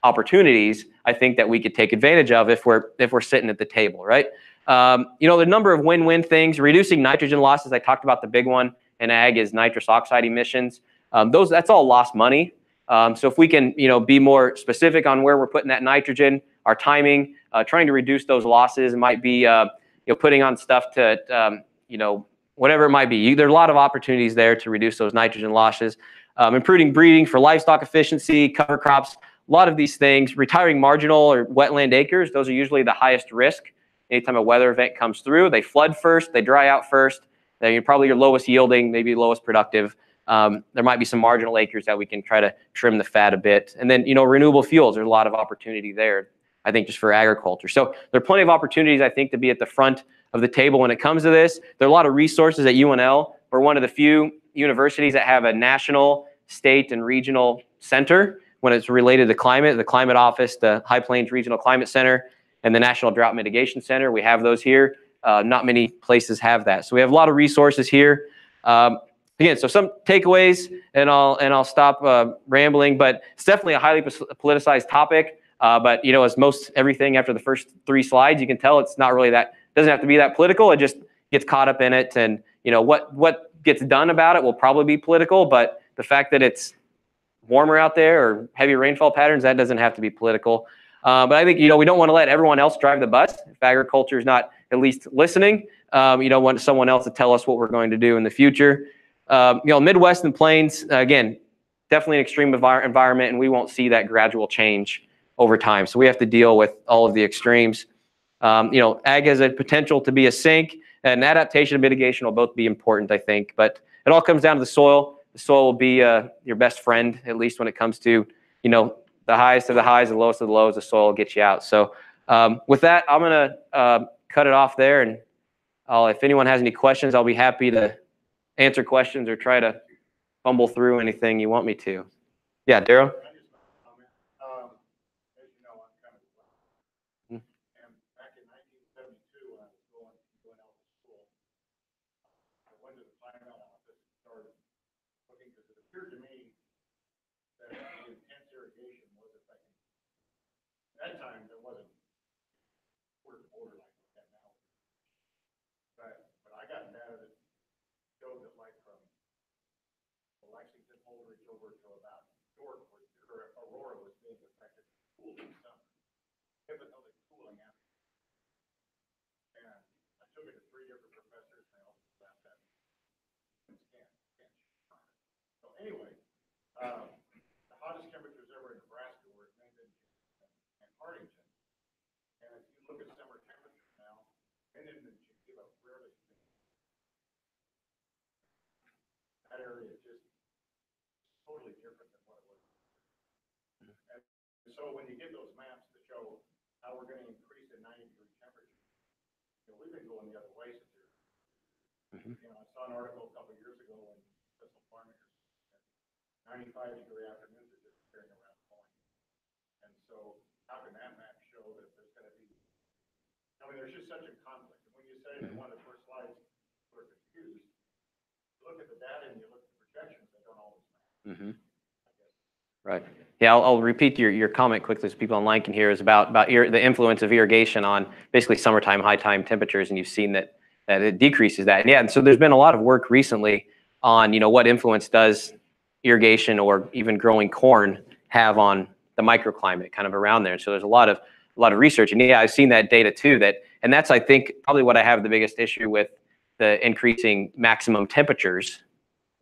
opportunities, I think, that we could take advantage of if we're sitting at the table, right? The number of win-win things, reducing nitrogen losses. I talked about the big one in ag is nitrous oxide emissions. That's all lost money. So if we can, be more specific on where we're putting that nitrogen, our timing, trying to reduce those losses. It might be putting on stuff to whatever it might be. There's a lot of opportunities there to reduce those nitrogen losses. Improving breeding for livestock efficiency, cover crops, a lot of these things. Retiring marginal or wetland acres, those are usually the highest risk. Anytime a weather event comes through, they flood first, they dry out first. They're probably your lowest yielding, maybe lowest productive. There might be some marginal acres that we can try to trim the fat a bit. And then, renewable fuels, there's a lot of opportunity there, I think, just for agriculture. So there are plenty of opportunities, I think, to be at the front of the table when it comes to this. There are a lot of resources at UNL. We're one of the few universities that have a national, state, and regional center when it's related to climate. The Climate Office, the High Plains Regional Climate Center, and the National Drought Mitigation Center. We have those here. Not many places have that. So we have a lot of resources here. Again, so some takeaways, and I'll stop rambling, but it's definitely a highly politicized topic. But as most everything after the first 3 slides, you can tell it's not really that, doesn't have to be that political. It just gets caught up in it, and what gets done about it will probably be political, but the fact that it's warmer out there or heavy rainfall patterns, that doesn't have to be political. But I think, we don't want to let everyone else drive the bus. If agriculture is not at least listening, want someone else to tell us what we're going to do in the future. Midwest and Plains, again, definitely an extreme environment, and we won't see that gradual change over time. So we have to deal with all of the extremes. Ag has a potential to be a sink, and adaptation and mitigation will both be important, I think. But it all comes down to the soil. The soil will be your best friend, at least when it comes to, the highest of the highs, the lowest of the lows. The soil will get you out. So with that, I'm going to cut it off there. And if anyone has any questions, I'll be happy to answer questions or try to fumble through anything you want me to. Yeah, Darryl? That time there wasn't border like that now. But I got data that showed that like from Lexington, Holdridge over to about York, where Aurora was being affected cooling summer. Typically cooling after. And I took it to 3 different professors and they all laughed at me. So anyway, the hottest temperatures ever in Nebraska were at Minden and Hartington. And if you look at summer temperatures now, Minden and Chiquila rarely. That area is just totally different than what it was. And so when you get those maps that show how we're going to increase in 90-degree temperature, we've been going the other way since here. I saw an article a couple of years ago when Crystal Farming 95-degree afternoons are disappearing around the point. And so how can that map show that there's going to be, there's just such a conflict. And when you say in one of the first slides, we're confused, you look at the data and you look at the projections, they don't always match. Right. Yeah, I'll repeat your comment quickly so people online can hear, is about the influence of irrigation on basically summertime, high time temperatures, and you've seen that it decreases that. And yeah, and so there's been a lot of work recently on, what influence does irrigation or even growing corn have on the microclimate kind of around there. And so there's a lot of research, and yeah, I've seen that data too, and that's, I think, probably what I have the biggest issue with the increasing maximum temperatures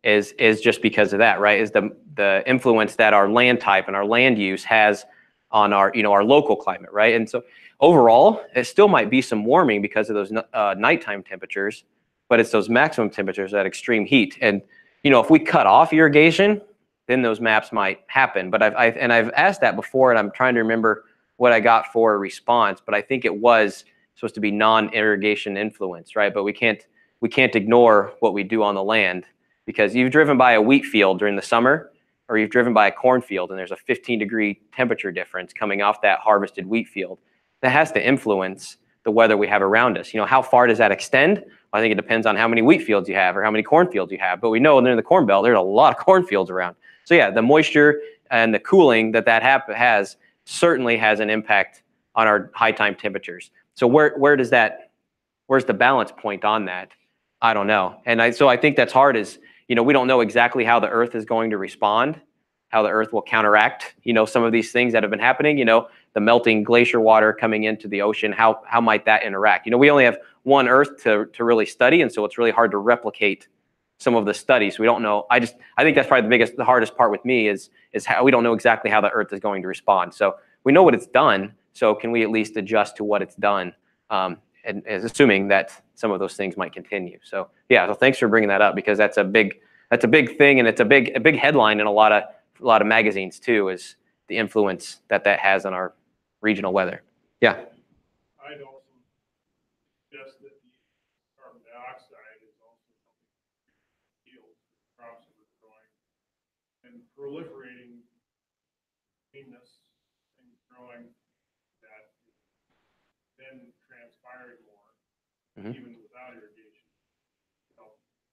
is just because of that, right? Is the influence that our land type and our land use has on our, our local climate, right? And so overall, it still might be some warming because of those nighttime temperatures, but it's those maximum temperatures, that extreme heat. And if we cut off irrigation, then those maps might happen. But I've asked that before, and I'm trying to remember what I got for a response, but I think it was supposed to be non-irrigation influence, right? But we can't ignore what we do on the land, because you've driven by a wheat field during the summer, or you've driven by a cornfield and there's a 15-degree temperature difference coming off that harvested wheat field. That has to influence the weather we have around us. How far does that extend? I think it depends on how many wheat fields you have or how many cornfields you have. But we know in the Corn Belt, there's a lot of cornfields around. So yeah, the moisture and the cooling that has certainly has an impact on our high time temperatures. So where's the balance point on that? I don't know. And so I think that's hard, is, we don't know exactly how the earth is going to respond, how the earth will counteract, some of these things that have been happening. the melting glacier water coming into the ocean, how might that interact? We only have one Earth to really study, and so it's really hard to replicate some of the studies. We don't know. I think that's probably the hardest part with me is how we don't know exactly how the Earth is going to respond. So we know what it's done. So can we at least adjust to what it's done? And assuming that some of those things might continue. So yeah, so thanks for bringing that up, because that's a big thing, and it's a big headline in a lot of magazines too, is the influence that has on our regional weather. Yeah. I'd also suggest that the carbon dioxide is also something yields crops that are growing and proliferating greenness and growing that then transpiring more, even without irrigation,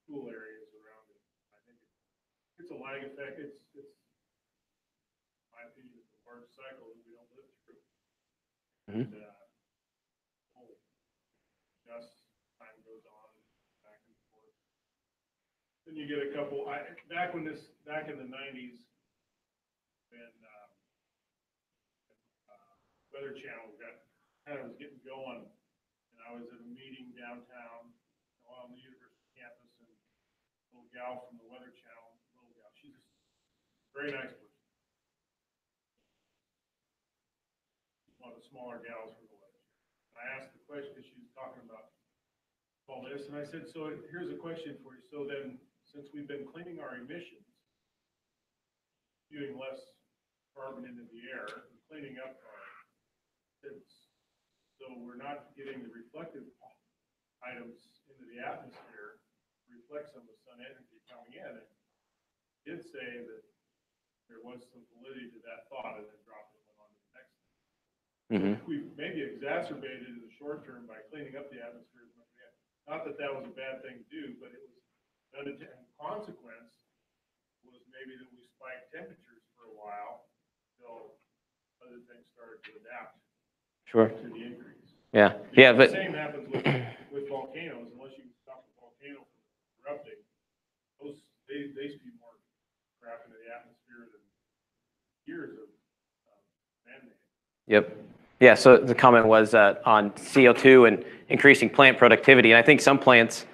cool areas around it. I think it's a lag effect. It's my opinion, it's a large cycle that we don't live through. And just time goes on, back and forth. Then you get a couple. Back in the 90s, when Weather Channel was getting going, and I was at a meeting downtown on the university campus, and a little gal from the Weather Channel, she's a very nice person. One of the smaller gals from the Weather Channel. I asked the question because she was talking about all this, and I said, so here's a question for you. So then, since we've been cleaning our emissions, spewing less carbon into the air, and cleaning up our sins, so we're not getting the reflective items into the atmosphere, reflect some of the sun energy coming in. And did say that there was some validity to that thought, and then dropped it on to the next thing. We've maybe exacerbated in the short term by cleaning up the atmosphere as much as we have. Not that that was a bad thing to do, but it was an unintended consequence was maybe that we spiked temperatures for a while until other things started to adapt to the increase. Yeah. Yeah, but the same happens with volcanoes. Unless you stop the volcano from erupting, they spew more crap into the atmosphere than years of man-made. Yep. Yeah, so the comment was on CO2 and increasing plant productivity. And I think some plants,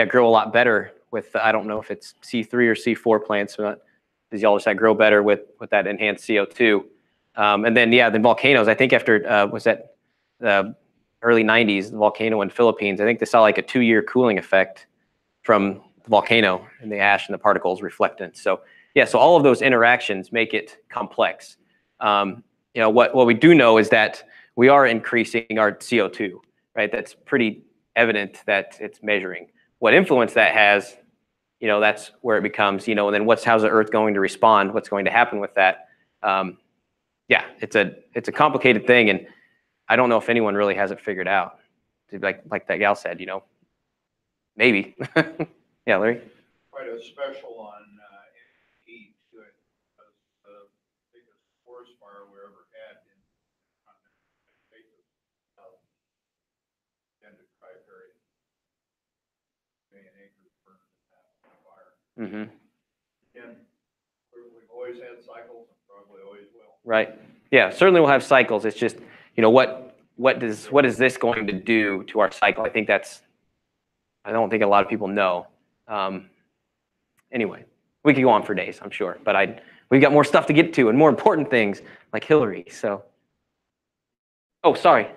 grow a lot better with, I don't know if it's C3 or C4 plants, but as y'all said, grow better with that enhanced CO2. And then, then volcanoes, I think after, was that the early 90s, the volcano in Philippines, I think they saw like a 2-year cooling effect from the volcano and the ash and the particles reflectance. So, so all of those interactions make it complex. What we do know is that we are increasing our CO2, right? That's pretty evident that it's measuring. What influence that has, that's where it becomes, and then how's the Earth going to respond? What's going to happen with that? It's a complicated thing, and I don't know if anyone really has it figured out. Like that gal said, maybe. Yeah, Larry? Quite a special on heat to it, because the biggest forest fire we ever had in end of tri-period. 1 million acres burned in that fire. And we've always had cycles, and probably always will. Right. Yeah, certainly we'll have cycles. It's just, what is this going to do to our cycle? I don't think a lot of people know. Anyway, we could go on for days, I'm sure, but we've got more stuff to get to and more important things like Hilary. So, oh, sorry.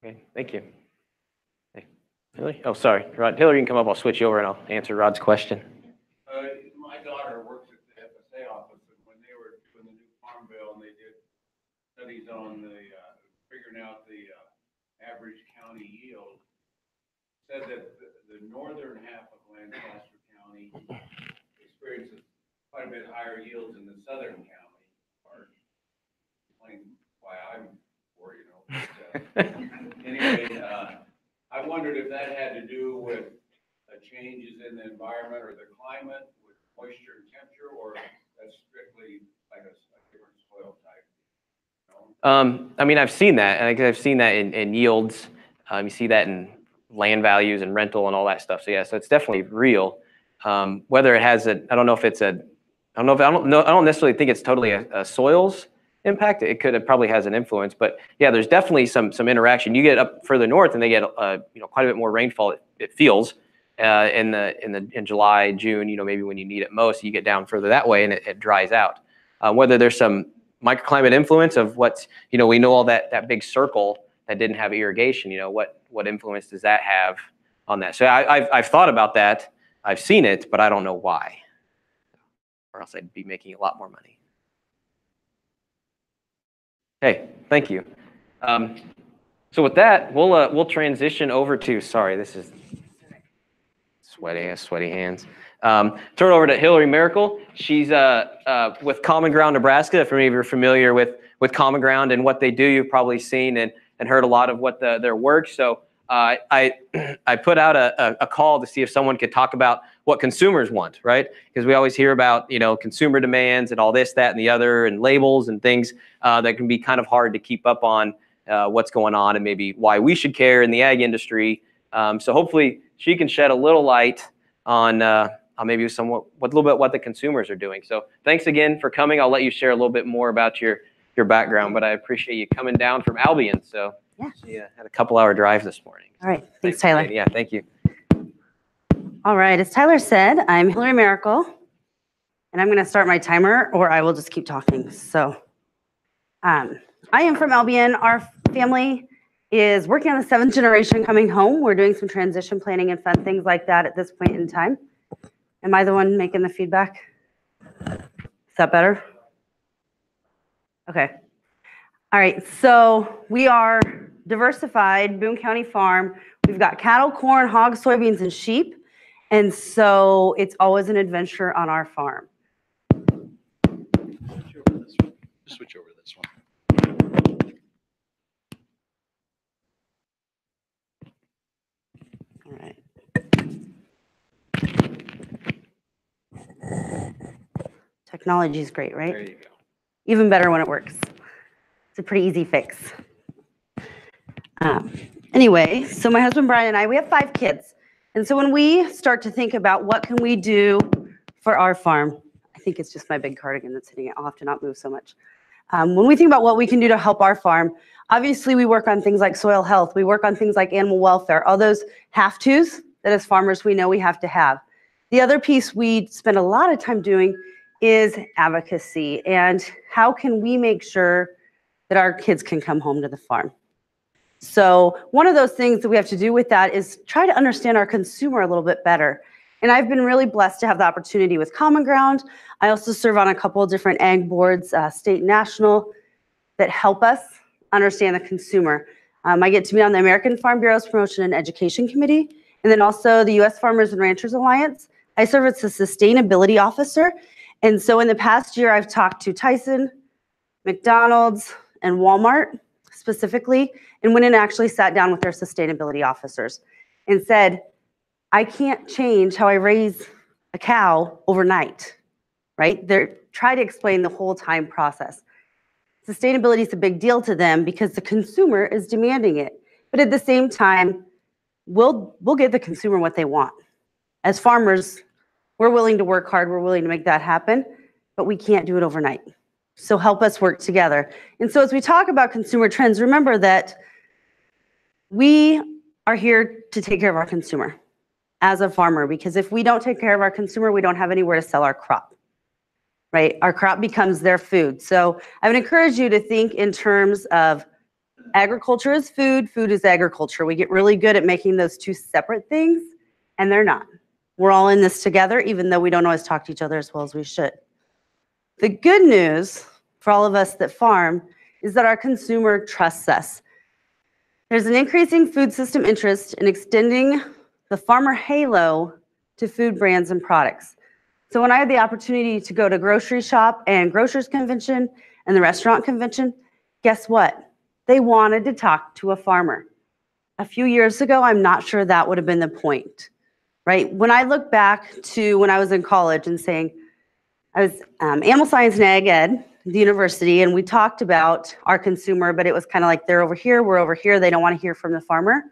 Okay, thank you. Hillary? Oh, sorry, Rod. Hillary, you can come up. I'll switch you over and I'll answer Rod's question. My daughter works at the FSA office, and when they were doing the new farm bill, and they did studies on the, figuring out the, average county yield, said that the northern half of Lancaster County experiences quite a bit higher yields than the southern county part. Explain why I'm poor, you know. But, anyway, I wondered if that had to do with changes in the environment or the climate with moisture and temperature, or that's strictly like a different soil type. You know? I mean, I've seen that. I've seen that in yields. You see that in land values and rental and all that stuff. So yeah, so it's definitely real. Whether it has I don't know if it's I don't necessarily think it's totally a soils impact. It probably has an influence, but yeah, there's definitely some interaction. You get up further north and they get quite a bit more rainfall. It feels in July, June, maybe when you need it most. You get down further that way and it dries out. Whether there's some microclimate influence of what's, we know all that big circle that didn't have irrigation, what influence does that have on that? So I've thought about that. I've seen it, but I don't know why, or else I'd be making a lot more money. Hey, thank you. So with that, we'll transition over to, sorry, this is sweaty hands. Turn it over to Hilary Maricle. She's with Commonground Nebraska. If any of you are familiar with Commonground and what they do, you've probably seen and heard a lot of what their work. So I put out a call to see if someone could talk about what consumers want, right? Because we always hear about consumer demands and all this, that, and the other, and labels and things that can be kind of hard to keep up on what's going on and maybe why we should care in the ag industry. So hopefully she can shed a little light on maybe a little bit what the consumers are doing. So thanks again for coming. I'll let you share a little bit more about your background, but I appreciate you coming down from Albion. So yeah, had a couple-hour drive this morning. All right, thanks Tyler. Yeah, thank you. All right, as Tyler said, I'm Hilary Maricle, and I'm going to start my timer, or I will just keep talking. So I am from Albion. Our family is working on the 7th generation coming home. We're doing some transition planning and fun things like that at this point in time. Am I the one making the feedback? Is that better? Okay. All right, so we are diversified, Boone County farm. We've got cattle, corn, hogs, soybeans, and sheep. And so it's always an adventure on our farm. Switch over this one. All right. Technology is great, right? There you go. Even better when it works. It's a pretty easy fix. Anyway, so my husband Brian and I, we have 5 kids. And so when we start to think about what can we do for our farm, I think it's just my big cardigan that's hitting it. I'll have to not move so much. When we think about what we can do to help our farm, obviously we work on things like soil health. We work on things like animal welfare, all those have-tos that as farmers we know we have to have. The other piece we spend a lot of time doing is advocacy and how can we make sure that our kids can come home to the farm. So one of those things that we have to do with that is try to understand our consumer a little bit better. And I've been really blessed to have the opportunity with Commonground. I also serve on a couple of different ag boards, state and national, that help us understand the consumer. I get to be on the American Farm Bureau's Promotion and Education Committee, and then also the U.S. Farmers and Ranchers Alliance. I serve as a sustainability officer. And so in the past year, I've talked to Tyson, McDonald's, and Walmart specifically, and went and actually sat down with their sustainability officers and said, I can't change how I raise a cow overnight, right? Try to explain the whole time process. Sustainability is a big deal to them because the consumer is demanding it. But at the same time, we'll give the consumer what they want. As farmers, we're willing to work hard, we're willing to make that happen, but we can't do it overnight. So help us work together. And so as we talk about consumer trends, remember that we are here to take care of our consumer as a farmer, because if we don't take care of our consumer, we don't have anywhere to sell our crop, right? Our crop becomes their food. So I would encourage you to think in terms of Agriculture is food, food is agriculture. We get really good at making those two separate things, and they're not. We're all in this together, even though we don't always talk to each other as well as we should. The good news for all of us that farm is that our consumer trusts us. There's an increasing food system interest in extending the farmer halo to food brands and products. So when I had the opportunity to go to grocery shop and grocers convention and the restaurant convention, guess what? They wanted to talk to a farmer. A few years ago, I'm not sure that would have been the point, right? When I look back to when I was in college and saying, I was animal science and ag ed at the university, and we talked about our consumer, but it was kind of like they're over here, we're over here, they don't want to hear from the farmer.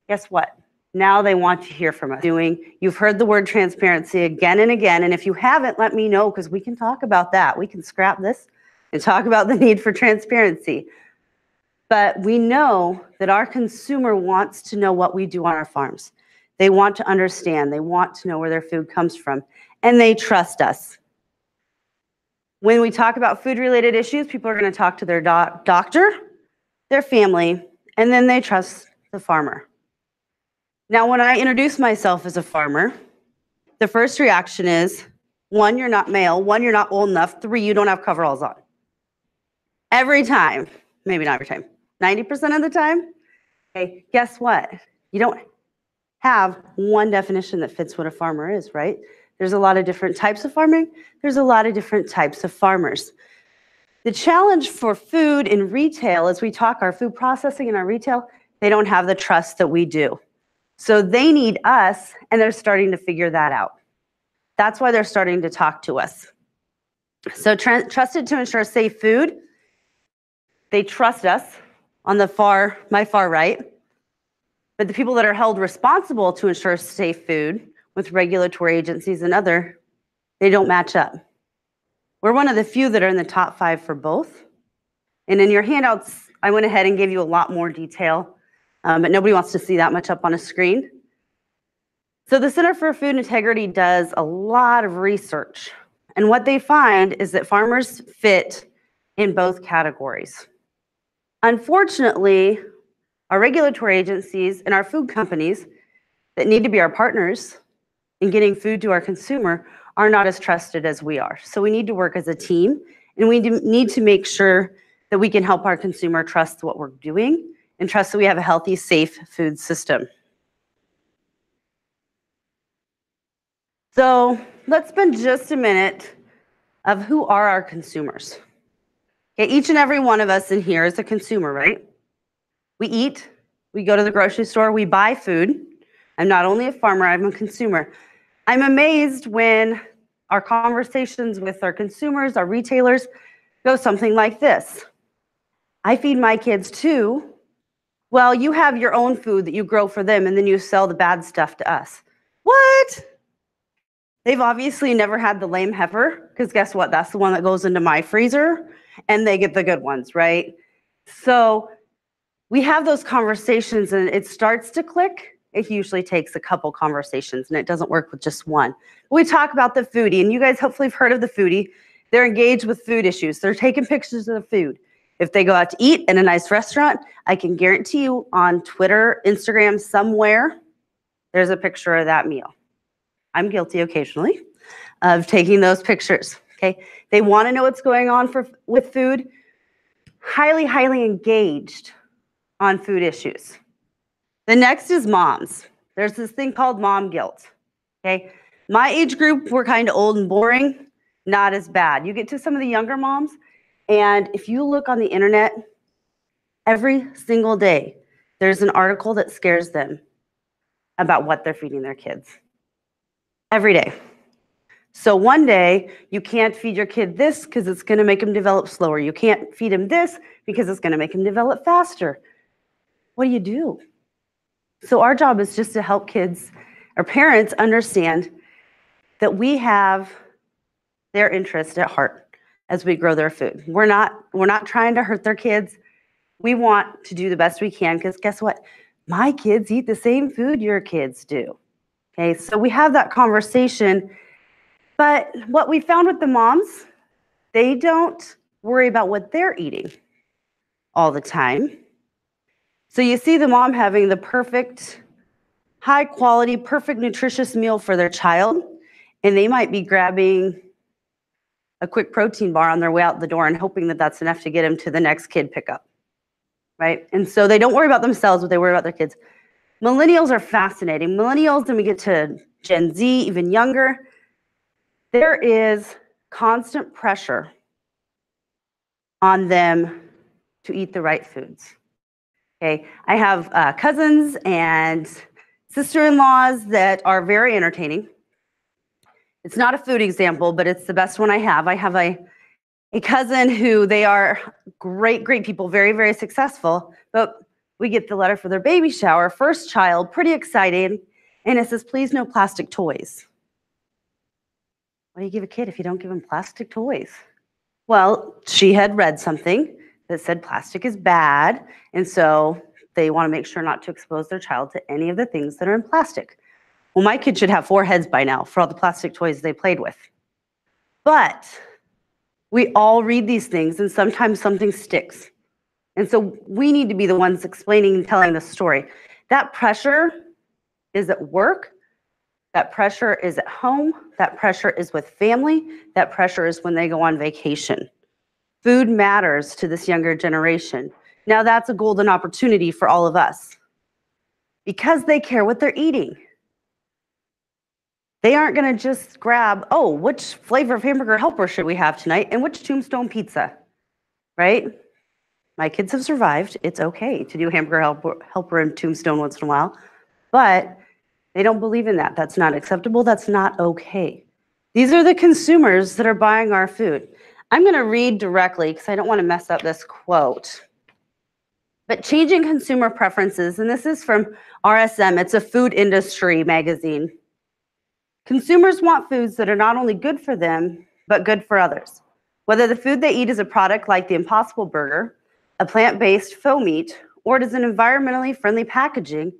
Guess what? Now they want to hear from us. You've heard the word transparency again and again, and if you haven't, let me know, because we can talk about that. We can scrap this and talk about the need for transparency. But we know that our consumer wants to know what we do on our farms. They want to understand, they want to know where their food comes from, and they trust us. When we talk about food-related issues, people are going to talk to their doctor, their family, and then they trust the farmer. Now, when I introduce myself as a farmer, the first reaction is, 1, you're not male, 1, you're not old enough, 3, you don't have coveralls on. Every time, maybe not every time, 90% of the time, okay, guess what? You don't have one definition that fits what a farmer is, right? There's a lot of different types of farming. There's a lot of different types of farmers. The challenge for food in retail, as we talk our food processing and our retail, they don't have the trust that we do. So they need us, and they're starting to figure that out. That's why they're starting to talk to us. So trusted to ensure safe food. They trust us on my far right. But the people that are held responsible to ensure safe food with regulatory agencies and other, they don't match up. We're one of the few that are in the top 5 for both. And in your handouts, I went ahead and gave you a lot more detail, but nobody wants to see that much up on a screen. So the Center for Food Integrity does a lot of research. And what they find is that farmers fit in both categories. Unfortunately, our regulatory agencies and our food companies that need to be our partners in getting food to our consumer are not as trusted as we are. So we need to work as a team, and we need to make sure that we can help our consumer trust what we're doing and trust that we have a healthy, safe food system. So let's spend just a minute of who are our consumers. Okay, each and every one of us in here is a consumer, right? We eat, we go to the grocery store, we buy food. I'm not only a farmer, I'm a consumer. I'm amazed when our conversations with our consumers, our retailers, go something like this. I feed my kids too. Well, you have your own food that you grow for them, and then you sell the bad stuff to us. What? They've obviously never had the lame heifer, because guess what? That's the one that goes into my freezer, and they get the good ones, right? So we have those conversations, and it starts to click. It usually takes a couple conversations, and it doesn't work with just one. We talk about the foodie, and you guys hopefully have heard of the foodie. They're engaged with food issues. They're taking pictures of the food. If they go out to eat in a nice restaurant, I can guarantee you on Twitter, Instagram, somewhere, there's a picture of that meal. I'm guilty occasionally of taking those pictures, okay? They want to know what's going on with food. Highly, highly engaged on food issues. The next is moms. There's this thing called mom guilt, okay? My age group, we're kind of old and boring, not as bad. You get to some of the younger moms, and if you look on the internet, every single day, there's an article that scares them about what they're feeding their kids. Every day. So one day, you can't feed your kid this because it's going to make him develop slower. You can't feed him this because it's going to make him develop faster. What do? So our job is just to help kids or parents understand that we have their interest at heart as we grow their food. We're not trying to hurt their kids. We want to do the best we can, because guess what? My kids eat the same food your kids do. Okay, so we have that conversation, but what we found with the moms, they don't worry about what they're eating. all the time. So you see the mom having the perfect, high quality, perfect nutritious meal for their child, and they might be grabbing a quick protein bar on their way out the door and hoping that that's enough to get them to the next kid pickup, right? And so they don't worry about themselves, but they worry about their kids. Millennials are fascinating. Millennials, then we get to Gen Z, even younger. There is constant pressure on them to eat the right foods. Okay, I have cousins and sister-in-laws that are very entertaining. It's not a food example, but it's the best one I have. I have a cousin who they are great people, very, very successful, but we get the letter for their baby shower, first child, pretty excited, and it says, please no plastic toys. What do you give a kid if you don't give them plastic toys? Well, she had read something that said plastic is bad, and so they want to make sure not to expose their child to any of the things that are in plastic. Well, my kid should have 4 heads by now for all the plastic toys they played with. But we all read these things, and sometimes something sticks. And so we need to be the ones explaining and telling the story. That pressure is at work. That pressure is at home. That pressure is with family. That pressure is when they go on vacation. Food matters to this younger generation. Now that's a golden opportunity for all of us because they care what they're eating. They aren't going to just grab, oh, which flavor of hamburger helper should we have tonight and which tombstone pizza, right? My kids have survived. It's okay to do hamburger helper and tombstone once in a while, but they don't believe in that. That's not acceptable. That's not okay. These are the consumers that are buying our food. I'm going to read directly because I don't want to mess up this quote. But changing consumer preferences, and this is from RSM, it's a food industry magazine. Consumers want foods that are not only good for them, but good for others. Whether the food they eat is a product like the Impossible Burger, a plant-based faux meat, or it is an environmentally friendly packaging,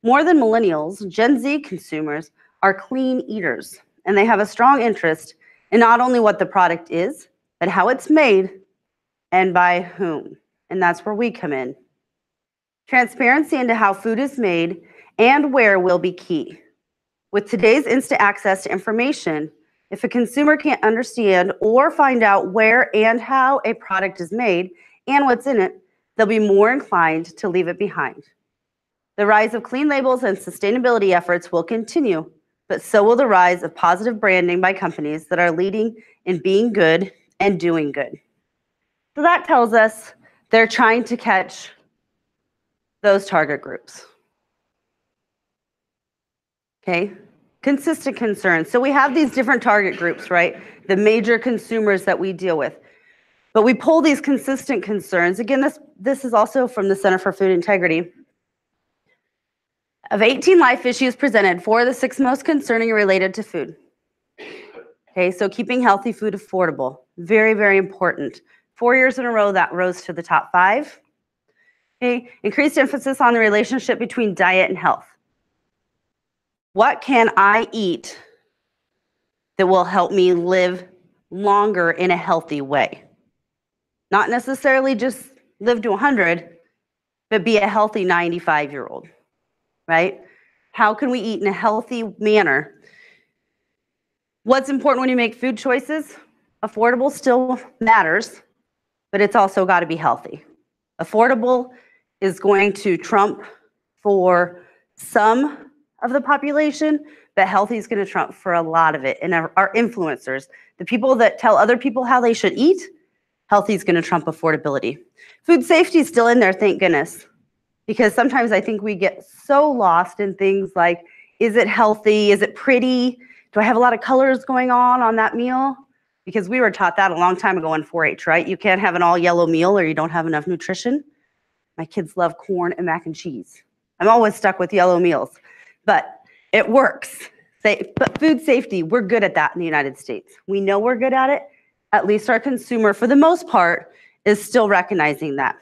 more than millennials, Gen Z consumers are clean eaters, and they have a strong interest in not only what the product is, but how it's made and by whom. And that's where we come in. Transparency into how food is made and where will be key. With today's instant access to information, if a consumer can't understand or find out where and how a product is made and what's in it, they'll be more inclined to leave it behind. The rise of clean labels and sustainability efforts will continue, but so will the rise of positive branding by companies that are leading in being good and doing good. So that tells us they're trying to catch those target groups. Okay, consistent concerns. So we have these different target groups, right? The major consumers that we deal with. But we pull these consistent concerns. Again, this is also from the Center for Food Integrity. Of 18 life issues presented, 4 of the 6 most concerning are related to food. Okay, so keeping healthy food affordable, very, very important. 4 years in a row, that rose to the top 5. Okay, increased emphasis on the relationship between diet and health. What can I eat that will help me live longer in a healthy way? Not necessarily just live to 100, but be a healthy 95-year-old, right? How can we eat in a healthy manner? What's important when you make food choices? Affordable still matters, but it's also got to be healthy. Affordable is going to trump for some of the population, but healthy is going to trump for a lot of it. And our influencers, the people that tell other people how they should eat, healthy is going to trump affordability. Food safety is still in there, thank goodness, because sometimes I think we get so lost in things like, is it healthy? Is it pretty? Do I have a lot of colors going on that meal? Because we were taught that a long time ago in 4-H, right? You can't have an all yellow meal or you don't have enough nutrition. My kids love corn and mac and cheese. I'm always stuck with yellow meals, but it works. But food safety, we're good at that in the United States. We know we're good at it. At least our consumer, for the most part, is still recognizing that.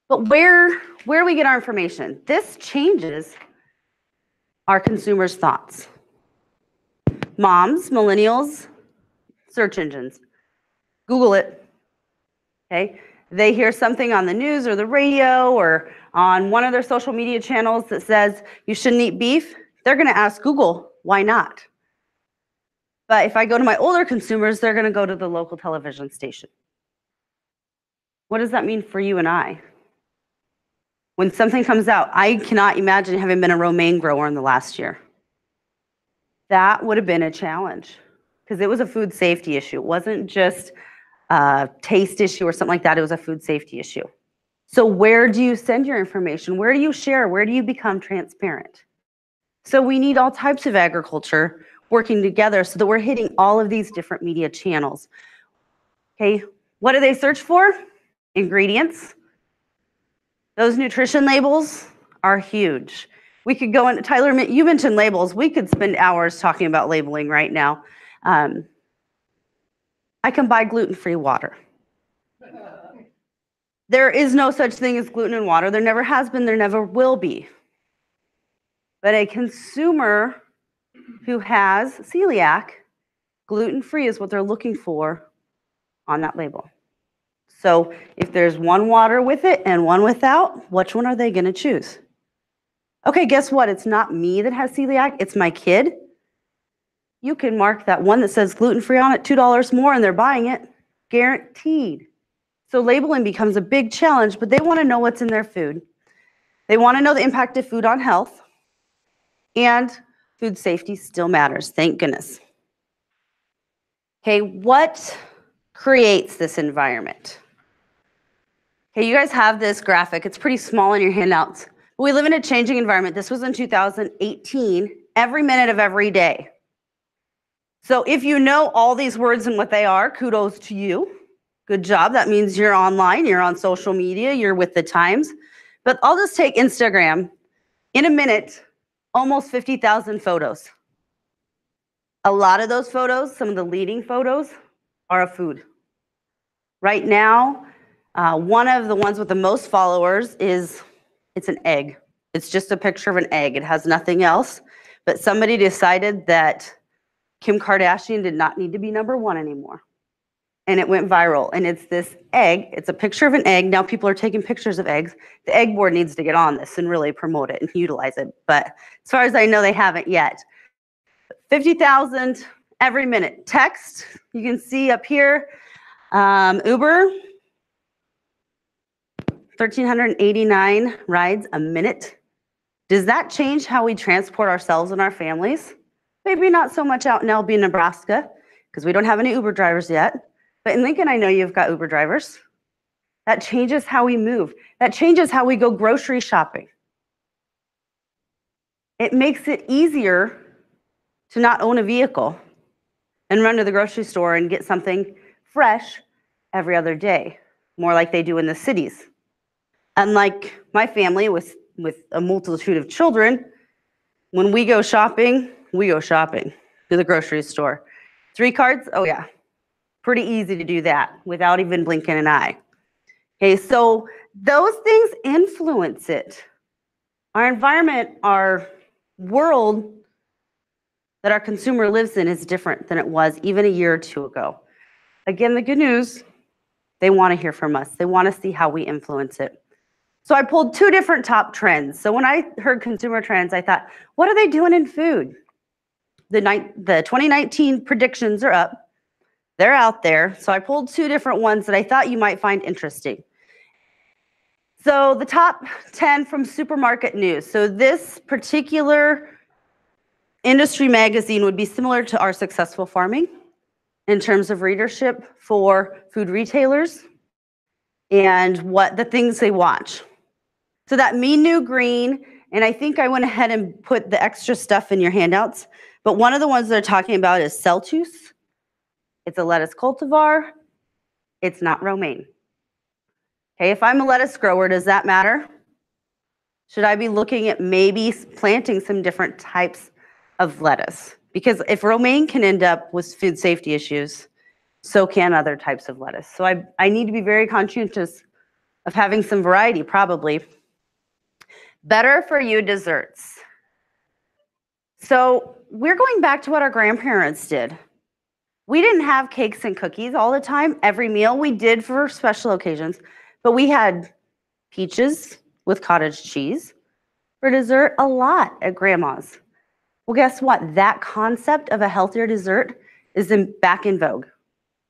But where we get our information, this changes our consumers' thoughts. Moms, millennials, search engines. Google it, okay? They hear something on the news or the radio or on one of their social media channels that says you shouldn't eat beef, they're going to ask Google, why not? But if I go to my older consumers, they're going to go to the local television station. What does that mean for you and I? When something comes out, I cannot imagine having been a romaine grower in the last year. That would have been a challenge because it was a food safety issue. It wasn't just a taste issue or something like that. It was a food safety issue. So where do you send your information? Where do you share? Where do you become transparent? So we need all types of agriculture working together so that we're hitting all of these different media channels. Okay, what do they search for? Ingredients. Those nutrition labels are huge. We could go into, Tyler, you mentioned labels. We could spend hours talking about labeling right now. I can buy gluten-free water. There is no such thing as gluten in water. There never has been, there never will be. But a consumer who has celiac, gluten-free is what they're looking for on that label. So if there's one water with it and one without, which one are they going to choose? Okay, guess what? It's not me that has celiac, it's my kid. You can mark that one that says gluten-free on it, $2 more, and they're buying it, guaranteed. So labeling becomes a big challenge, but they want to know what's in their food. They want to know the impact of food on health, and food safety still matters, thank goodness. Okay, what creates this environment? Okay, you guys have this graphic. It's pretty small in your handouts. But we live in a changing environment. This was in 2018, every minute of every day. So if you know all these words and what they are, kudos to you. Good job. That means you're online, you're on social media, you're with the times. But I'll just take Instagram. In a minute, almost 50,000 photos. A lot of those photos, some of the leading photos, are of food. Right now, one of the ones with the most followers it's an egg. It's just a picture of an egg. It has nothing else. But somebody decided that Kim Kardashian did not need to be #1 anymore. And it went viral. And it's this egg. It's a picture of an egg. Now people are taking pictures of eggs. The egg board needs to get on this and really promote it and utilize it. But as far as I know, they haven't yet. 50,000 every minute. Text, you can see up here, Uber, 1,389 rides a minute. Does that change how we transport ourselves and our families? Maybe not so much out in LB, Nebraska, because we don't have any Uber drivers yet. But in Lincoln, I know you've got Uber drivers. That changes how we move. That changes how we go grocery shopping. It makes it easier to not own a vehicle and run to the grocery store and get something fresh every other day, more like they do in the cities. Unlike my family with a multitude of children, when we go shopping to the grocery store. 3 cards? Oh yeah, pretty easy to do that without even blinking an eye. Okay, so those things influence it. Our environment, our world that our consumer lives in is different than it was even a year or two ago. Again, the good news, they want to hear from us. They want to see how we influence it. So I pulled 2 different top trends. So when I heard consumer trends, I thought, what are they doing in food? The 2019 predictions are up. They're out there. So I pulled 2 different ones that I thought you might find interesting. So the top 10 from Supermarket News. So this particular industry magazine would be similar to Our Successful Farming in terms of readership for food retailers and what the things they watch. So that Mean New Green, and I think I went ahead and put the extra stuff in your handouts, but one of the ones they're talking about is Celtus. It's a lettuce cultivar. It's not romaine. Okay, if I'm a lettuce grower, does that matter? Should I be looking at maybe planting some different types of lettuce? Because if romaine can end up with food safety issues, so can other types of lettuce. So I need to be very conscientious of having some variety, probably. Better for you desserts. So we're going back to what our grandparents did. We didn't have cakes and cookies all the time, every meal. We did for special occasions. But we had peaches with cottage cheese for dessert a lot at grandma's. Well, guess what? That concept of a healthier dessert is back in vogue.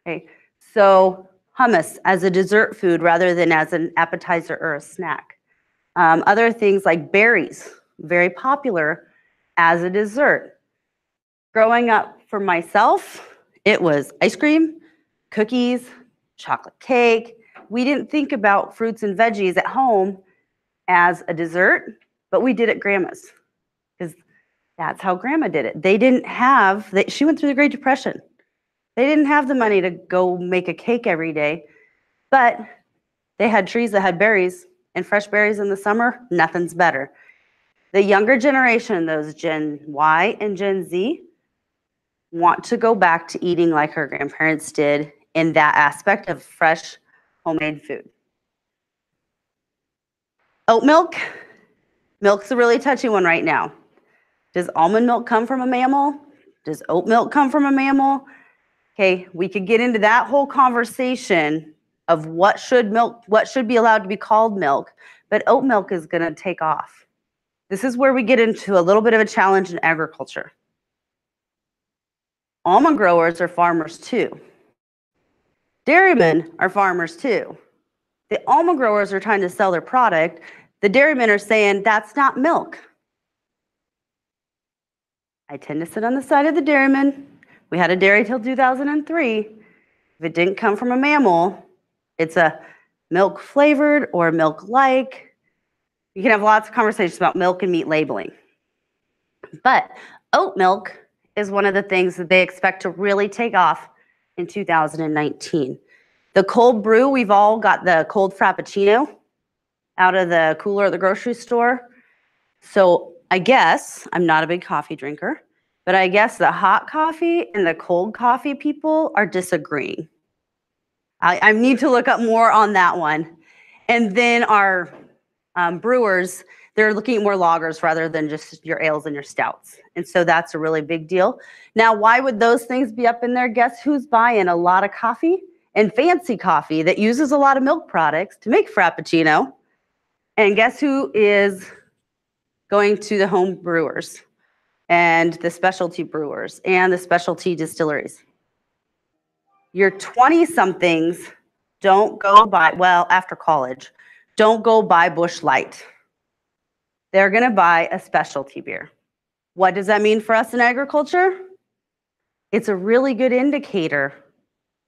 Okay, so hummus as a dessert food rather than as an appetizer or a snack. Other things like berries, very popular as a dessert. Growing up for myself, it was ice cream, cookies, chocolate cake. We didn't think about fruits and veggies at home as a dessert, but we did at grandma's because that's how grandma did it. They didn't have, she went through the Great Depression. They didn't have the money to go make a cake every day, but they had trees that had berries, and fresh berries in the summer, nothing's better. The younger generation, those Gen Y and Gen Z, want to go back to eating like our grandparents did in that aspect of fresh, homemade food. Oat milk. Milk's a really touchy one right now. Does almond milk come from a mammal? Does oat milk come from a mammal? Okay, we could get into that whole conversation of what should be allowed to be called milk, but oat milk is going to take off. This is where we get into a little bit of a challenge in agriculture. Almond growers are farmers too. Dairymen are farmers too. The almond growers are trying to sell their product. The dairymen are saying, that's not milk. I tend to sit on the side of the dairymen. We had a dairy till 2003. If it didn't come from a mammal, it's a milk flavored or milk-like. You can have lots of conversations about milk and meat labeling. But oat milk is one of the things that they expect to really take off in 2019. The cold brew, we've all got the cold Frappuccino out of the cooler at the grocery store. So I guess, I'm not a big coffee drinker, but I guess the hot coffee and the cold coffee people are disagreeing. I need to look up more on that one. And then our brewers, they're looking at more lagers rather than just your ales and your stouts. And so that's a really big deal. Now, why would those things be up in there? Guess who's buying a lot of coffee and fancy coffee that uses a lot of milk products to make Frappuccino? And guess who is going to the home brewers and the specialty brewers and the specialty distilleries? Your 20-somethings don't go buy, well, after college, don't go buy Busch Light. They're going to buy a specialty beer. What does that mean for us in agriculture? It's a really good indicator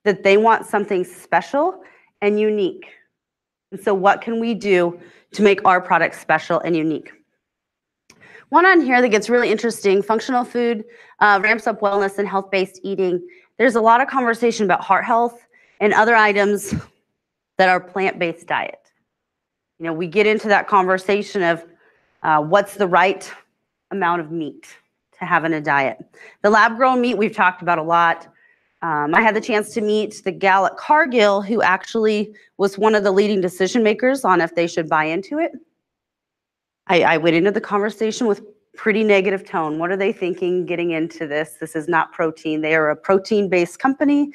that they want something special and unique. And so what can we do to make our product special and unique? One on here that gets really interesting, functional food ramps up wellness and health-based eating. There's a lot of conversation about heart health and other items that are plant-based diet. You know, we get into that conversation of what's the right amount of meat to have in a diet. The lab-grown meat we've talked about a lot. I had the chance to meet the gal at Cargill who actually was one of the leading decision makers on if they should buy into it. I went into the conversation with pretty negative tone. What are they thinking getting into this? This is not protein. They are a protein-based company.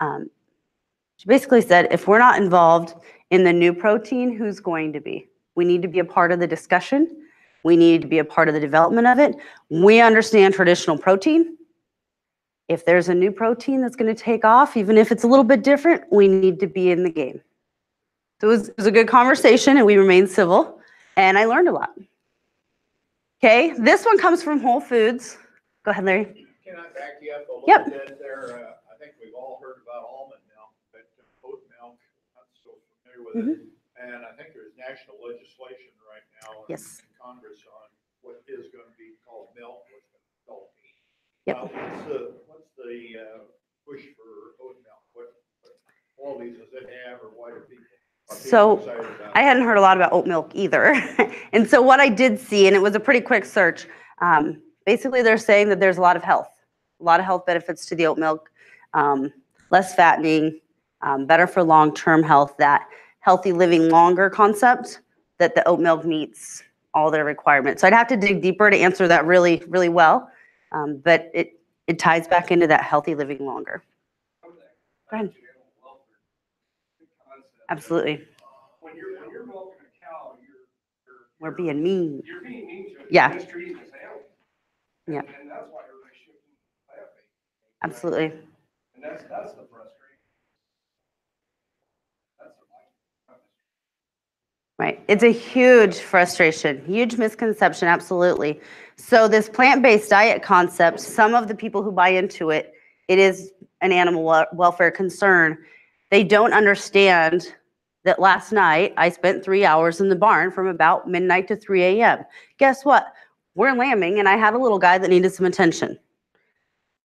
She basically said, if we're not involved in the new protein, who's going to be? We need to be a part of the discussion. We need to be a part of the development of it. We understand traditional protein. If there's a new protein that's going to take off, even if it's a little bit different, we need to be in the game. So it was a good conversation, and we remained civil, and I learned a lot. Okay, this one comes from Whole Foods. Go ahead, Larry. Can I back you up a little Yep. bit there? I think we've all heard about almond milk, but oat milk, I'm not so familiar with it. And I think there's national legislation right now in Yes. Congress on what is going to be called milk, what's going to be called meat. Yep. What's the push for oat milk? What qualities does it have, or why are people So excited about I it? hadn't heard a lot about oat milk either. And so what I did see, and it was a pretty quick search, basically they're saying that there's a lot of health benefits to the oat milk, less fattening, better for long-term health, that healthy living longer concept, that the oat milk meets all their requirements. So I'd have to dig deeper to answer that really, really well. But it ties back into that healthy living longer. Go ahead. Absolutely. you're milking a cow, We're being mean. you're being mean to it. Yeah. You're mistreating this animal. Yeah. And that's why everybody's shifting to plant-based. Absolutely. And that's the frustration. That's the life. Right. It's a huge frustration, huge misconception, absolutely. So this plant-based diet concept, some of the people who buy into it, it is an animal welfare concern. They don't understand that last night I spent 3 hours in the barn from about midnight to 3 a.m. Guess what? We're lambing and I had a little guy that needed some attention.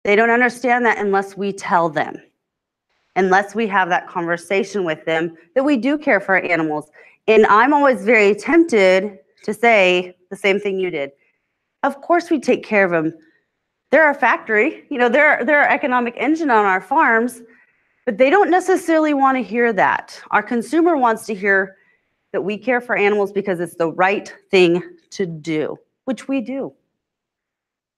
They don't understand that unless we tell them, unless we have that conversation with them that we do care for our animals. And I'm always very tempted to say the same thing you did. Of course we take care of them. They're our factory, they're our economic engine on our farms, but they don't necessarily want to hear that. Our consumer wants to hear that we care for animals because it's the right thing to do, which we do.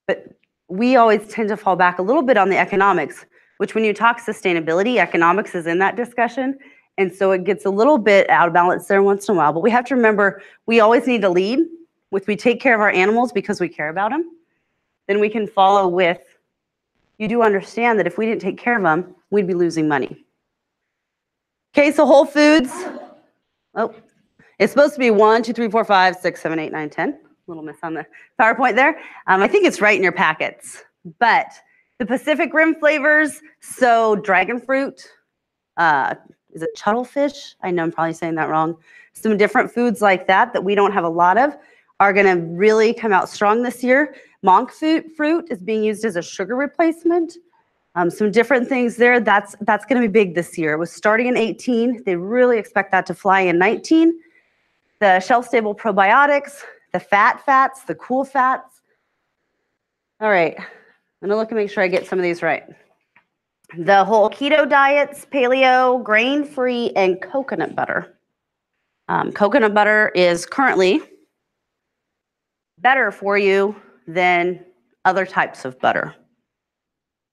But we always tend to fall back a little bit on the economics, which when you talk sustainability, economics is in that discussion. And so it gets a little bit out of balance there once in a while. But we have to remember, we always need to lead with we take care of our animals because we care about them. Then we can follow with, you do understand that if we didn't take care of them, we'd be losing money. Okay, so Whole Foods. Oh, it's supposed to be 1, 2, 3, 4, 5, 6, 7, 8, 9, 10. Little miss on the PowerPoint there. I think it's right in your packets. But the Pacific Rim flavors, so dragon fruit, is it cuttlefish? I know I'm probably saying that wrong. Some different foods like that we don't have a lot of are going to really come out strong this year. Monk fruit is being used as a sugar replacement. Some different things there. That's going to be big this year. It was starting in 18. They really expect that to fly in 19. The shelf-stable probiotics, the fats, the cool fats. All right. I'm going to look and make sure I get some of these right. The whole keto diets, paleo, grain-free, and coconut butter. Coconut butter is currently better for you than other types of butter.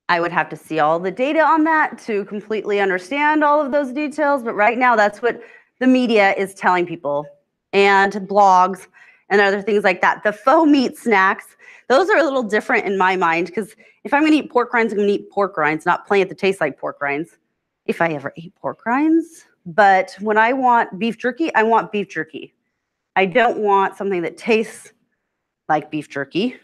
I would have to see all the data on that to completely understand all of those details, but right now that's what the media is telling people, and blogs and other things like that. The faux meat snacks, those are a little different in my mind, because if I'm going to eat pork rinds, I'm going to eat pork rinds, not plenty that taste like pork rinds, if I ever ate pork rinds. But when I want beef jerky, I want beef jerky. I don't want something that tastes like beef jerky.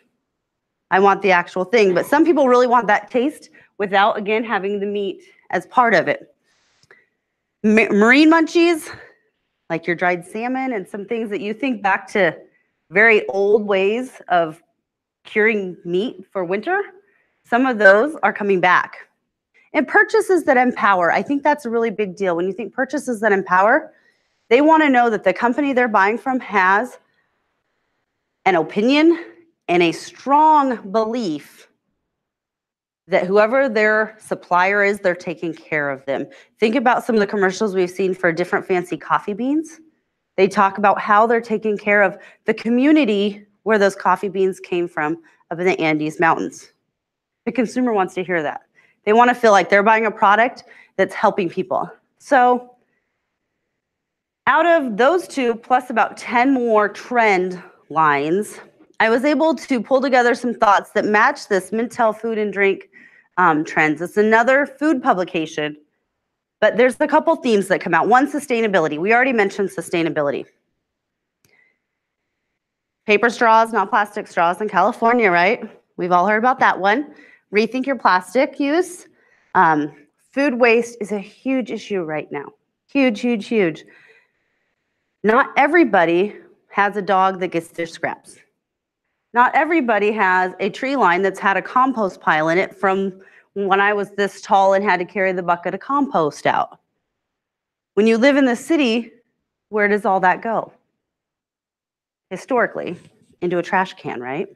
I want the actual thing. But some people really want that taste without, again, having the meat as part of it. Marine munchies, like your dried salmon and some things that you think back to very old ways of curing meat for winter, some of those are coming back. And purchases that empower, I think that's a really big deal. When you think purchases that empower, they want to know that the company they're buying from has an opinion and a strong belief that whoever their supplier is, they're taking care of them. Think about some of the commercials we've seen for different fancy coffee beans. They talk about how they're taking care of the community where those coffee beans came from up in the Andes Mountains. The consumer wants to hear that. They want to feel like they're buying a product that's helping people. So out of those two, plus about 10 more trend lines, I was able to pull together some thoughts that match this Mintel Food and Drink trends. It's another food publication, but there's a couple themes that come out. One, sustainability. We already mentioned sustainability. Paper straws, not plastic straws in California, right? We've all heard about that one. Rethink your plastic use. Food waste is a huge issue right now. Huge, huge, huge. Not everybody has a dog that gets their scraps. Not everybody has a tree line that's had a compost pile in it from when I was this tall and had to carry the bucket of compost out. When you live in the city, where does all that go? Historically, into a trash can, right?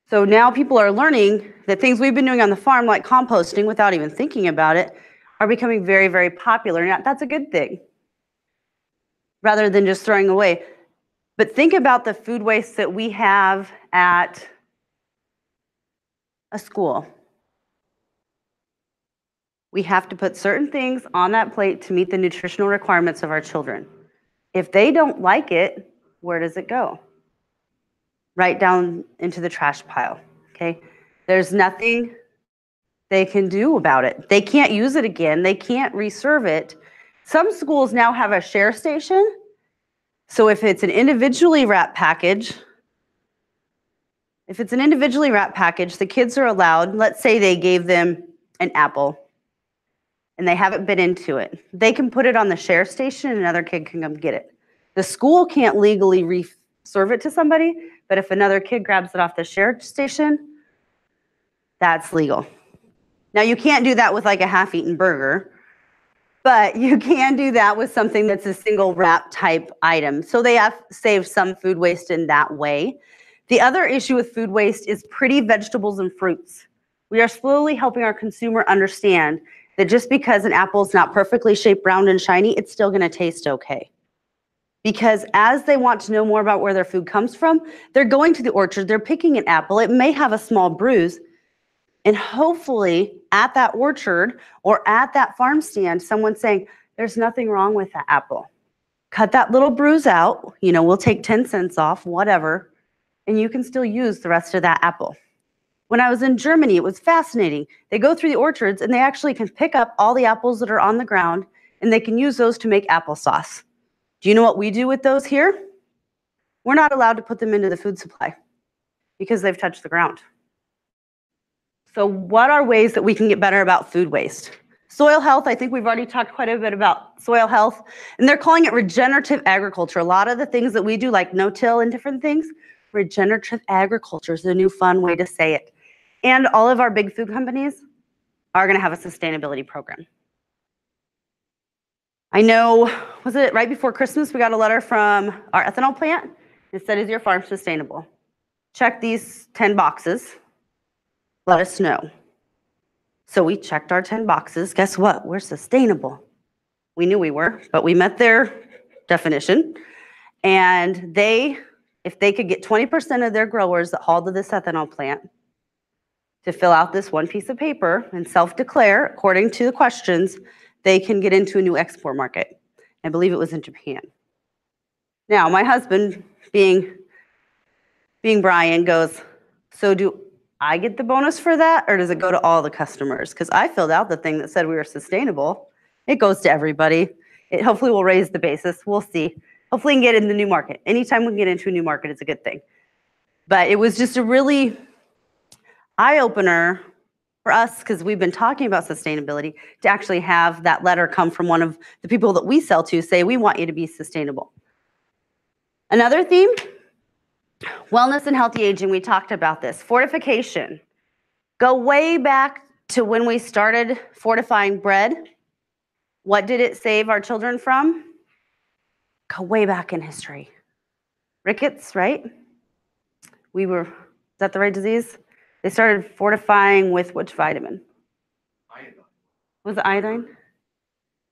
So now people are learning that things we've been doing on the farm, like composting without even thinking about it, are becoming very, very popular. Now, that's a good thing, rather than just throwing away. But think about the food waste that we have at a school. We have to put certain things on that plate to meet the nutritional requirements of our children. If they don't like it, where does it go? Right down into the trash pile, okay? There's nothing they can do about it. They can't use it again. They can't reserve it. Some schools now have a share station. So if it's an individually wrapped package, the kids are allowed, let's say they gave them an apple and they haven't been into it. They can put it on the share station and another kid can come get it. The school can't legally reserve it to somebody, but if another kid grabs it off the share station, that's legal. Now you can't do that with like a half-eaten burger, but you can do that with something that's a single wrap type item. So they have saved some food waste in that way. The other issue with food waste is pretty vegetables and fruits. We are slowly helping our consumer understand that just because an apple is not perfectly shaped, round, and shiny, it's still gonna taste okay. Because as they want to know more about where their food comes from, they're going to the orchard, they're picking an apple, it may have a small bruise, and hopefully at that orchard or at that farm stand, someone's saying, there's nothing wrong with that apple. Cut that little bruise out, we'll take 10 cents off, whatever, and you can still use the rest of that apple. When I was in Germany, it was fascinating. They go through the orchards and they actually can pick up all the apples that are on the ground and they can use those to make applesauce. Do you know what we do with those here? We're not allowed to put them into the food supply because they've touched the ground. So what are ways that we can get better about food waste? Soil health, I think we've already talked quite a bit about soil health, and they're calling it regenerative agriculture. A lot of the things that we do, like no-till and different things, regenerative agriculture is the new fun way to say it. And all of our big food companies are gonna have a sustainability program. I know, was it right before Christmas, we got a letter from our ethanol plant. It said, is your farm sustainable? Check these 10 boxes. Let us know. So we checked our 10 boxes. Guess what? We're sustainable. We knew we were, but we met their definition. And if they could get 20% of their growers that hauled to this ethanol plant to fill out this one piece of paper and self-declare, according to the questions, they can get into a new export market. I believe it was in Japan. Now, my husband, being Brian, goes, so do I get the bonus for that, or does it go to all the customers? Because I filled out the thing that said we were sustainable. It goes to everybody. It hopefully will raise the basis. We'll see. Hopefully we can get in the new market. Anytime we can get into a new market, it's a good thing. But it was just a really eye-opener for us, because we've been talking about sustainability, to actually have that letter come from one of the people that we sell to say, we want you to be sustainable. Another theme, wellness and healthy aging. We talked about this. Fortification. Go way back to when we started fortifying bread. What did it save our children from? Go way back in history. Rickets, right? Is that the right disease? They started fortifying with which vitamin? Iodine. Was it iodine?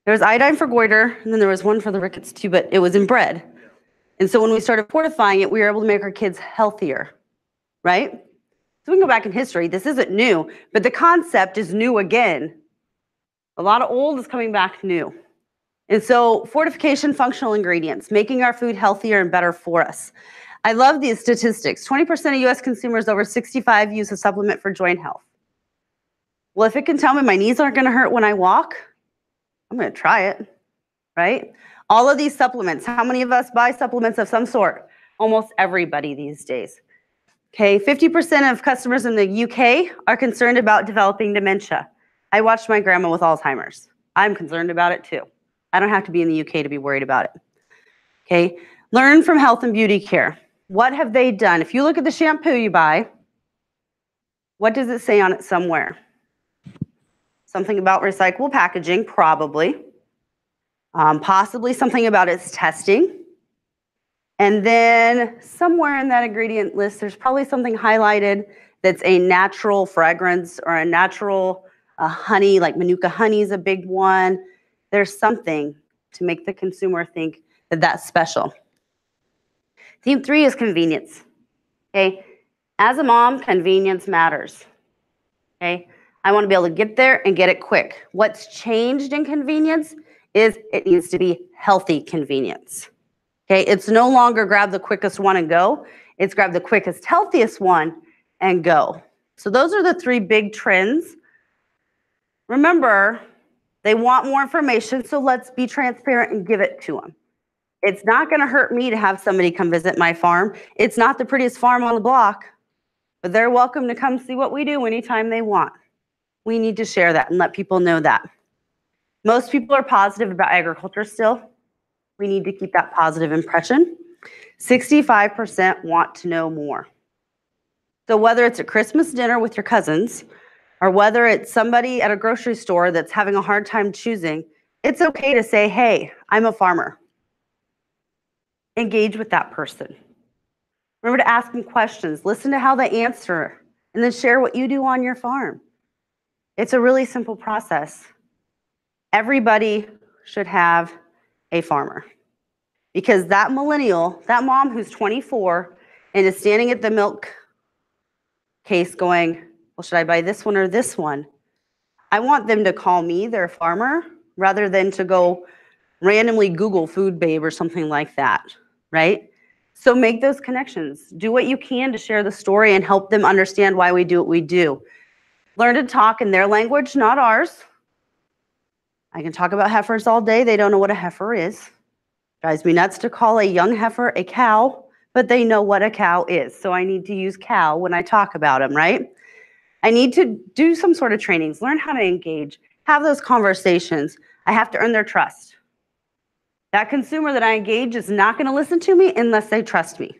There was iodine for goiter, and then there was one for the rickets too, but it was in bread. And so when we started fortifying it, we were able to make our kids healthier, right? So we can go back in history. This isn't new, but the concept is new again. A lot of old is coming back new. And so fortification, functional ingredients, making our food healthier and better for us. I love these statistics. 20% of US consumers over 65 use a supplement for joint health. Well, if it can tell me my knees aren't gonna hurt when I walk, I'm gonna try it, right? All of these supplements, how many of us buy supplements of some sort? Almost everybody these days. Okay, 50% of customers in the UK are concerned about developing dementia. I watched my grandma with Alzheimer's. I'm concerned about it too. I don't have to be in the UK to be worried about it. Okay, learn from health and beauty care. What have they done? If you look at the shampoo you buy, what does it say on it somewhere? Something about recyclable packaging, probably. Possibly something about its testing. And then somewhere in that ingredient list, there's probably something highlighted that's a natural fragrance or a natural honey, like Manuka honey is a big one. There's something to make the consumer think that that's special. Theme 3 is convenience, okay? As a mom, convenience matters, okay? I wanna be able to get there and get it quick. What's changed in convenience is it needs to be healthy convenience, Okay, it's no longer grab the quickest one and go. It's grab the quickest, healthiest one and go. So those are the 3 big trends. Remember, they want more information, so let's be transparent and give it to them. It's not going to hurt me to have somebody come visit my farm. It's not the prettiest farm on the block, but they're welcome to come see what we do anytime they want. We need to share that and let people know that. Most people are positive about agriculture still. We need to keep that positive impression. 65% want to know more. So whether it's a Christmas dinner with your cousins, or whether it's somebody at a grocery store that's having a hard time choosing, it's okay to say, hey, I'm a farmer. Engage with that person. Remember to ask them questions, listen to how they answer, and then share what you do on your farm. It's a really simple process. Everybody should have a farmer. Because that millennial, that mom who's 24 and is standing at the milk case going, well, should I buy this one or this one? I want them to call me their farmer rather than to go randomly Google Food Babe or something like that, right? So make those connections. Do what you can to share the story and help them understand why we do what we do. Learn to talk in their language, not ours. I can talk about heifers all day. They don't know what a heifer is. Drives me nuts to call a young heifer a cow, but they know what a cow is. So I need to use cow when I talk about them, right? I need to do some sort of trainings, learn how to engage, have those conversations. I have to earn their trust. That consumer that I engage is not going to listen to me unless they trust me.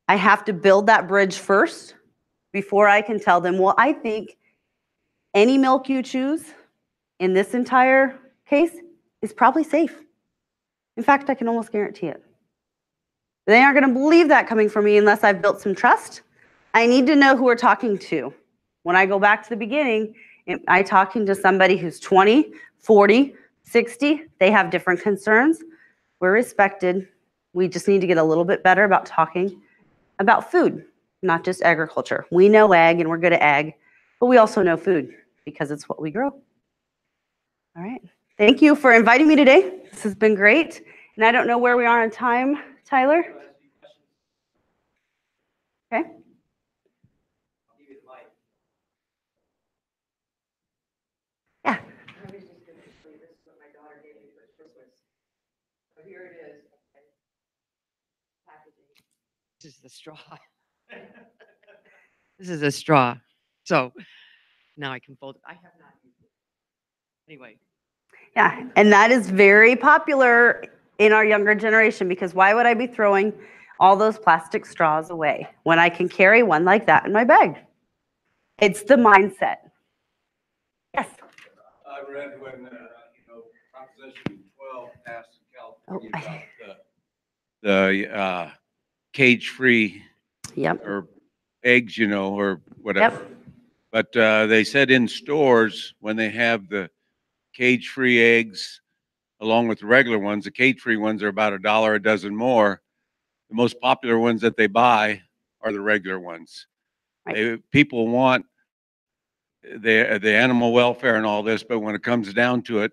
I have to build that bridge first before I can tell them, well, I think any milk you choose in this entire case is probably safe. In fact, I can almost guarantee it. They aren't going to believe that coming from me unless I've built some trust. I need to know who we're talking to. When I go back to the beginning, am I talking to somebody who's 20, 40, 60? They have different concerns. We're respected. We just need to get a little bit better about talking about food, not just agriculture. We know ag and we're good at ag, but we also know food because it's what we grow. All right. Thank you for inviting me today. This has been great. And I don't know where we are on time, Tyler. Okay. Yeah. This is the straw. This is a straw. So now I can fold it. I have not used it. Anyway. Yeah, and that is very popular in our younger generation because why would I be throwing all those plastic straws away when I can carry one like that in my bag? It's the mindset. Yes. I read when, Proposition 12 passed in California about the cage-free Yep. or eggs, or whatever. Yep. But they said in stores when they have the cage-free eggs along with the regular ones, the cage-free ones are about $1 a dozen more. The most popular ones that they buy are the regular ones. Right. People want the animal welfare and all this, but when it comes down to it,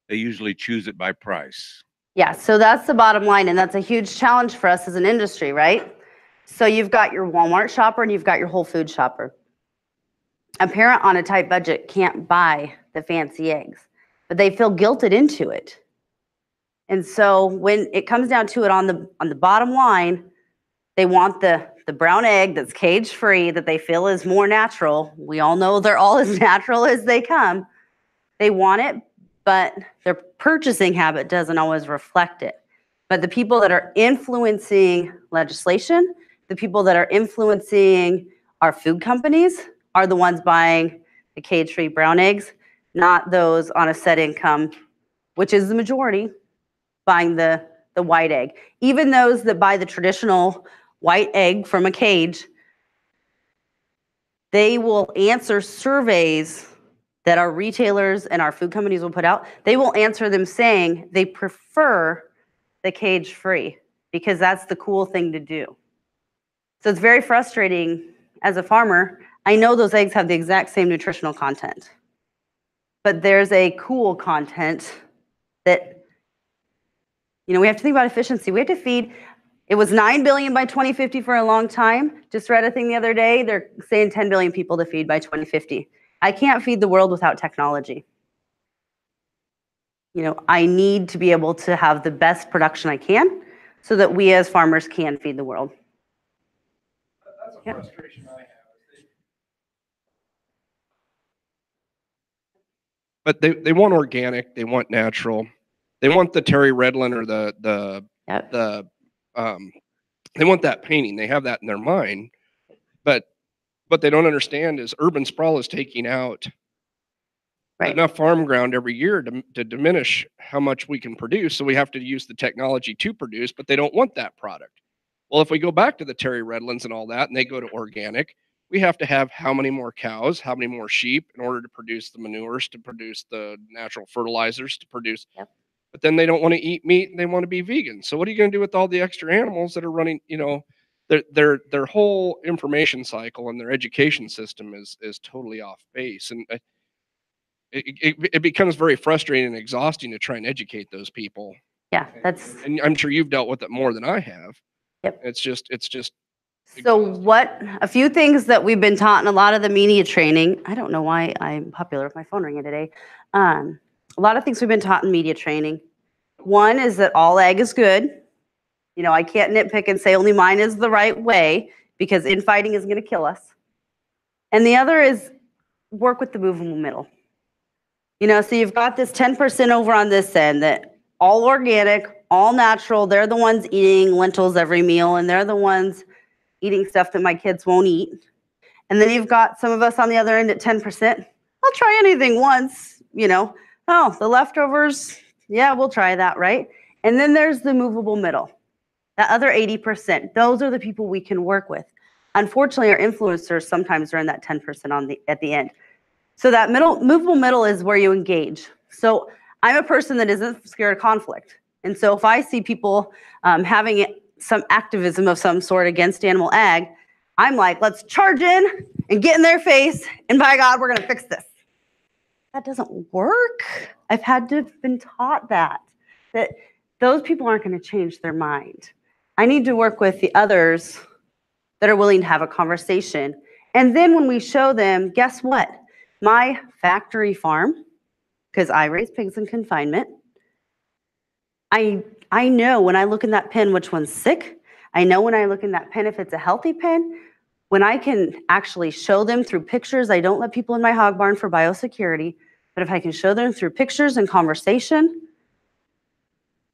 they usually choose it by price. Yeah, so that's the bottom line, and that's a huge challenge for us as an industry, right? So you've got your Walmart shopper and you've got your Whole Foods shopper. A parent on a tight budget can't buy the fancy eggs, but they feel guilted into it. And so when it comes down to it on the bottom line, they want the brown egg that's cage-free that they feel is more natural. We all know they're all as natural as they come. They want it, but their purchasing habit doesn't always reflect it. But the people that are influencing legislation, the people that are influencing our food companies are the ones buying the cage-free brown eggs, not those on a set income, which is the majority, buying the white egg. Even those that buy the traditional white egg from a cage, they will answer surveys that our retailers and our food companies will put out. They will answer them saying they prefer the cage-free because that's the cool thing to do. So it's very frustrating as a farmer. I know those eggs have the exact same nutritional content, but there's a cool content that You know, we have to think about efficiency. We have to feed, it was 9 billion by 2050 for a long time. Just read a thing the other day, they're saying 10 billion people to feed by 2050. I can't feed the world without technology. You know, I need to be able to have the best production I can so that we as farmers can feed the world. That's a Yeah. frustration I have. But they want organic, they want natural, they want the Terry Redlin or Yep. they want that painting. They have that in their mind, but what they don't understand is urban sprawl is taking out Right. enough farm ground every year to diminish how much we can produce. So we have to use the technology to produce, but they don't want that product. Well, if we go back to the Terry Redlands and all that, and they go to organic, we have to have how many more cows, how many more sheep in order to produce the manures, to produce the natural fertilizers, to produce. Yep. But then they don't want to eat meat and they want to be vegan. So what are you going to do with all the extra animals that are running, you know, their whole information cycle and their education system is totally off base. And it becomes very frustrating and exhausting to try and educate those people. Yeah, that's. And I'm sure you've dealt with it more than I have. Yep. It's just So a few things that we've been taught in a lot of the media training, I don't know why I'm popular with my phone ringing today. A lot of things we've been taught in media training. One is that all egg is good. You know, I can't nitpick and say only mine is the right way because infighting is going to kill us. And the other is work with the movable middle. You know, so you've got this 10% over on this end that all organic, all natural, they're the ones eating lentils every meal, and they're the ones eating stuff that my kids won't eat. And then you've got some of us on the other end at 10%. I'll try anything once, you know. Oh, the leftovers, yeah, we'll try that, right? And then there's the movable middle. That other 80%, those are the people we can work with. Unfortunately, our influencers sometimes are in that 10% at the end. So that movable middle is where you engage. So I'm a person that isn't scared of conflict. And so if I see people having some activism of some sort against animal ag, I'm like, let's charge in and get in their face, and by God, we're gonna fix this. That doesn't work. I've had to have been taught that those people aren't gonna change their mind. I need to work with the others that are willing to have a conversation. And then when we show them, guess what? My factory farm, because I raise pigs in confinement, I know when I look in that pen which one's sick. I know when I look in that pen if it's a healthy pen. When I can actually show them through pictures, I don't let people in my hog barn for biosecurity, but if I can show them through pictures and conversation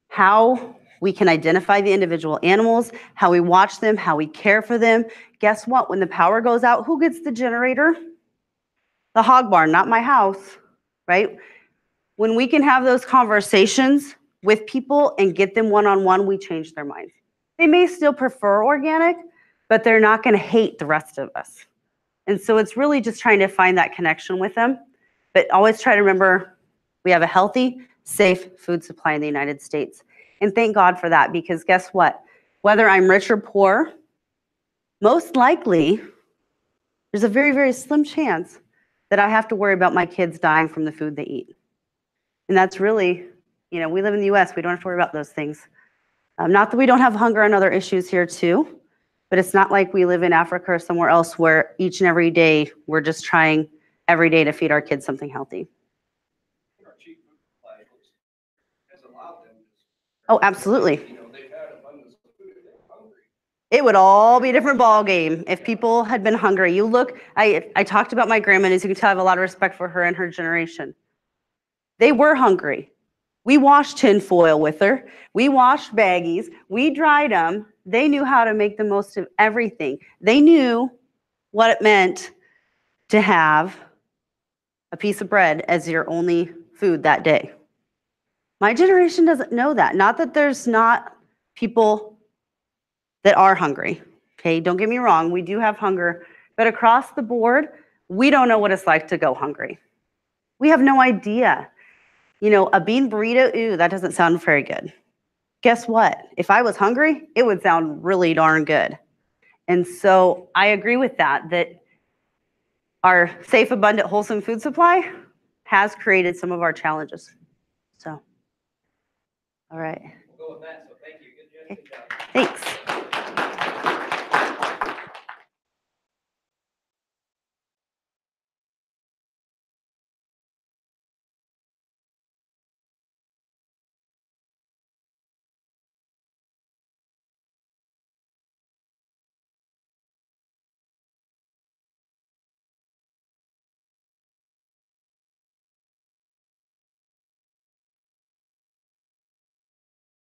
how we can identify the individual animals, how we watch them, how we care for them. Guess what? When the power goes out, who gets the generator? The hog barn, not my house, right? When we can have those conversations with people and get them one-on-one, we change their minds. They may still prefer organic, but they're not going to hate the rest of us. And so it's really just trying to find that connection with them. But always try to remember we have a healthy, safe food supply in the United States. And thank God for that, because guess what? Whether I'm rich or poor, most likely there's a very, very slim chance that I have to worry about my kids dying from the food they eat. And that's really, you know, we live in the US, we don't have to worry about those things. Not that we don't have hunger and other issues here too, but it's not like we live in Africa or somewhere else where each and every day we're just trying every day to feed our kids something healthy. our cheap food supply has allowed them. Oh, absolutely. You know, they've had abundance of food if they're hungry. It would all be a different ball game if people had been hungry. You look, I talked about my grandma, and as you can tell, I have a lot of respect for her and her generation. They were hungry. We washed tin foil with her. We washed baggies. We dried them. They knew how to make the most of everything. They knew what it meant to have a piece of bread as your only food that day. My generation doesn't know that. Not that there's not people that are hungry. Okay, don't get me wrong, we do have hunger, but across the board, we don't know what it's like to go hungry. We have no idea. You know, a bean burrito, ooh, that doesn't sound very good. Guess what? If I was hungry, it would sound really darn good. And so I agree with that our safe, abundant, wholesome food supply has created some of our challenges. So, all right. We'll go with that. So thank you. Good job. Thanks.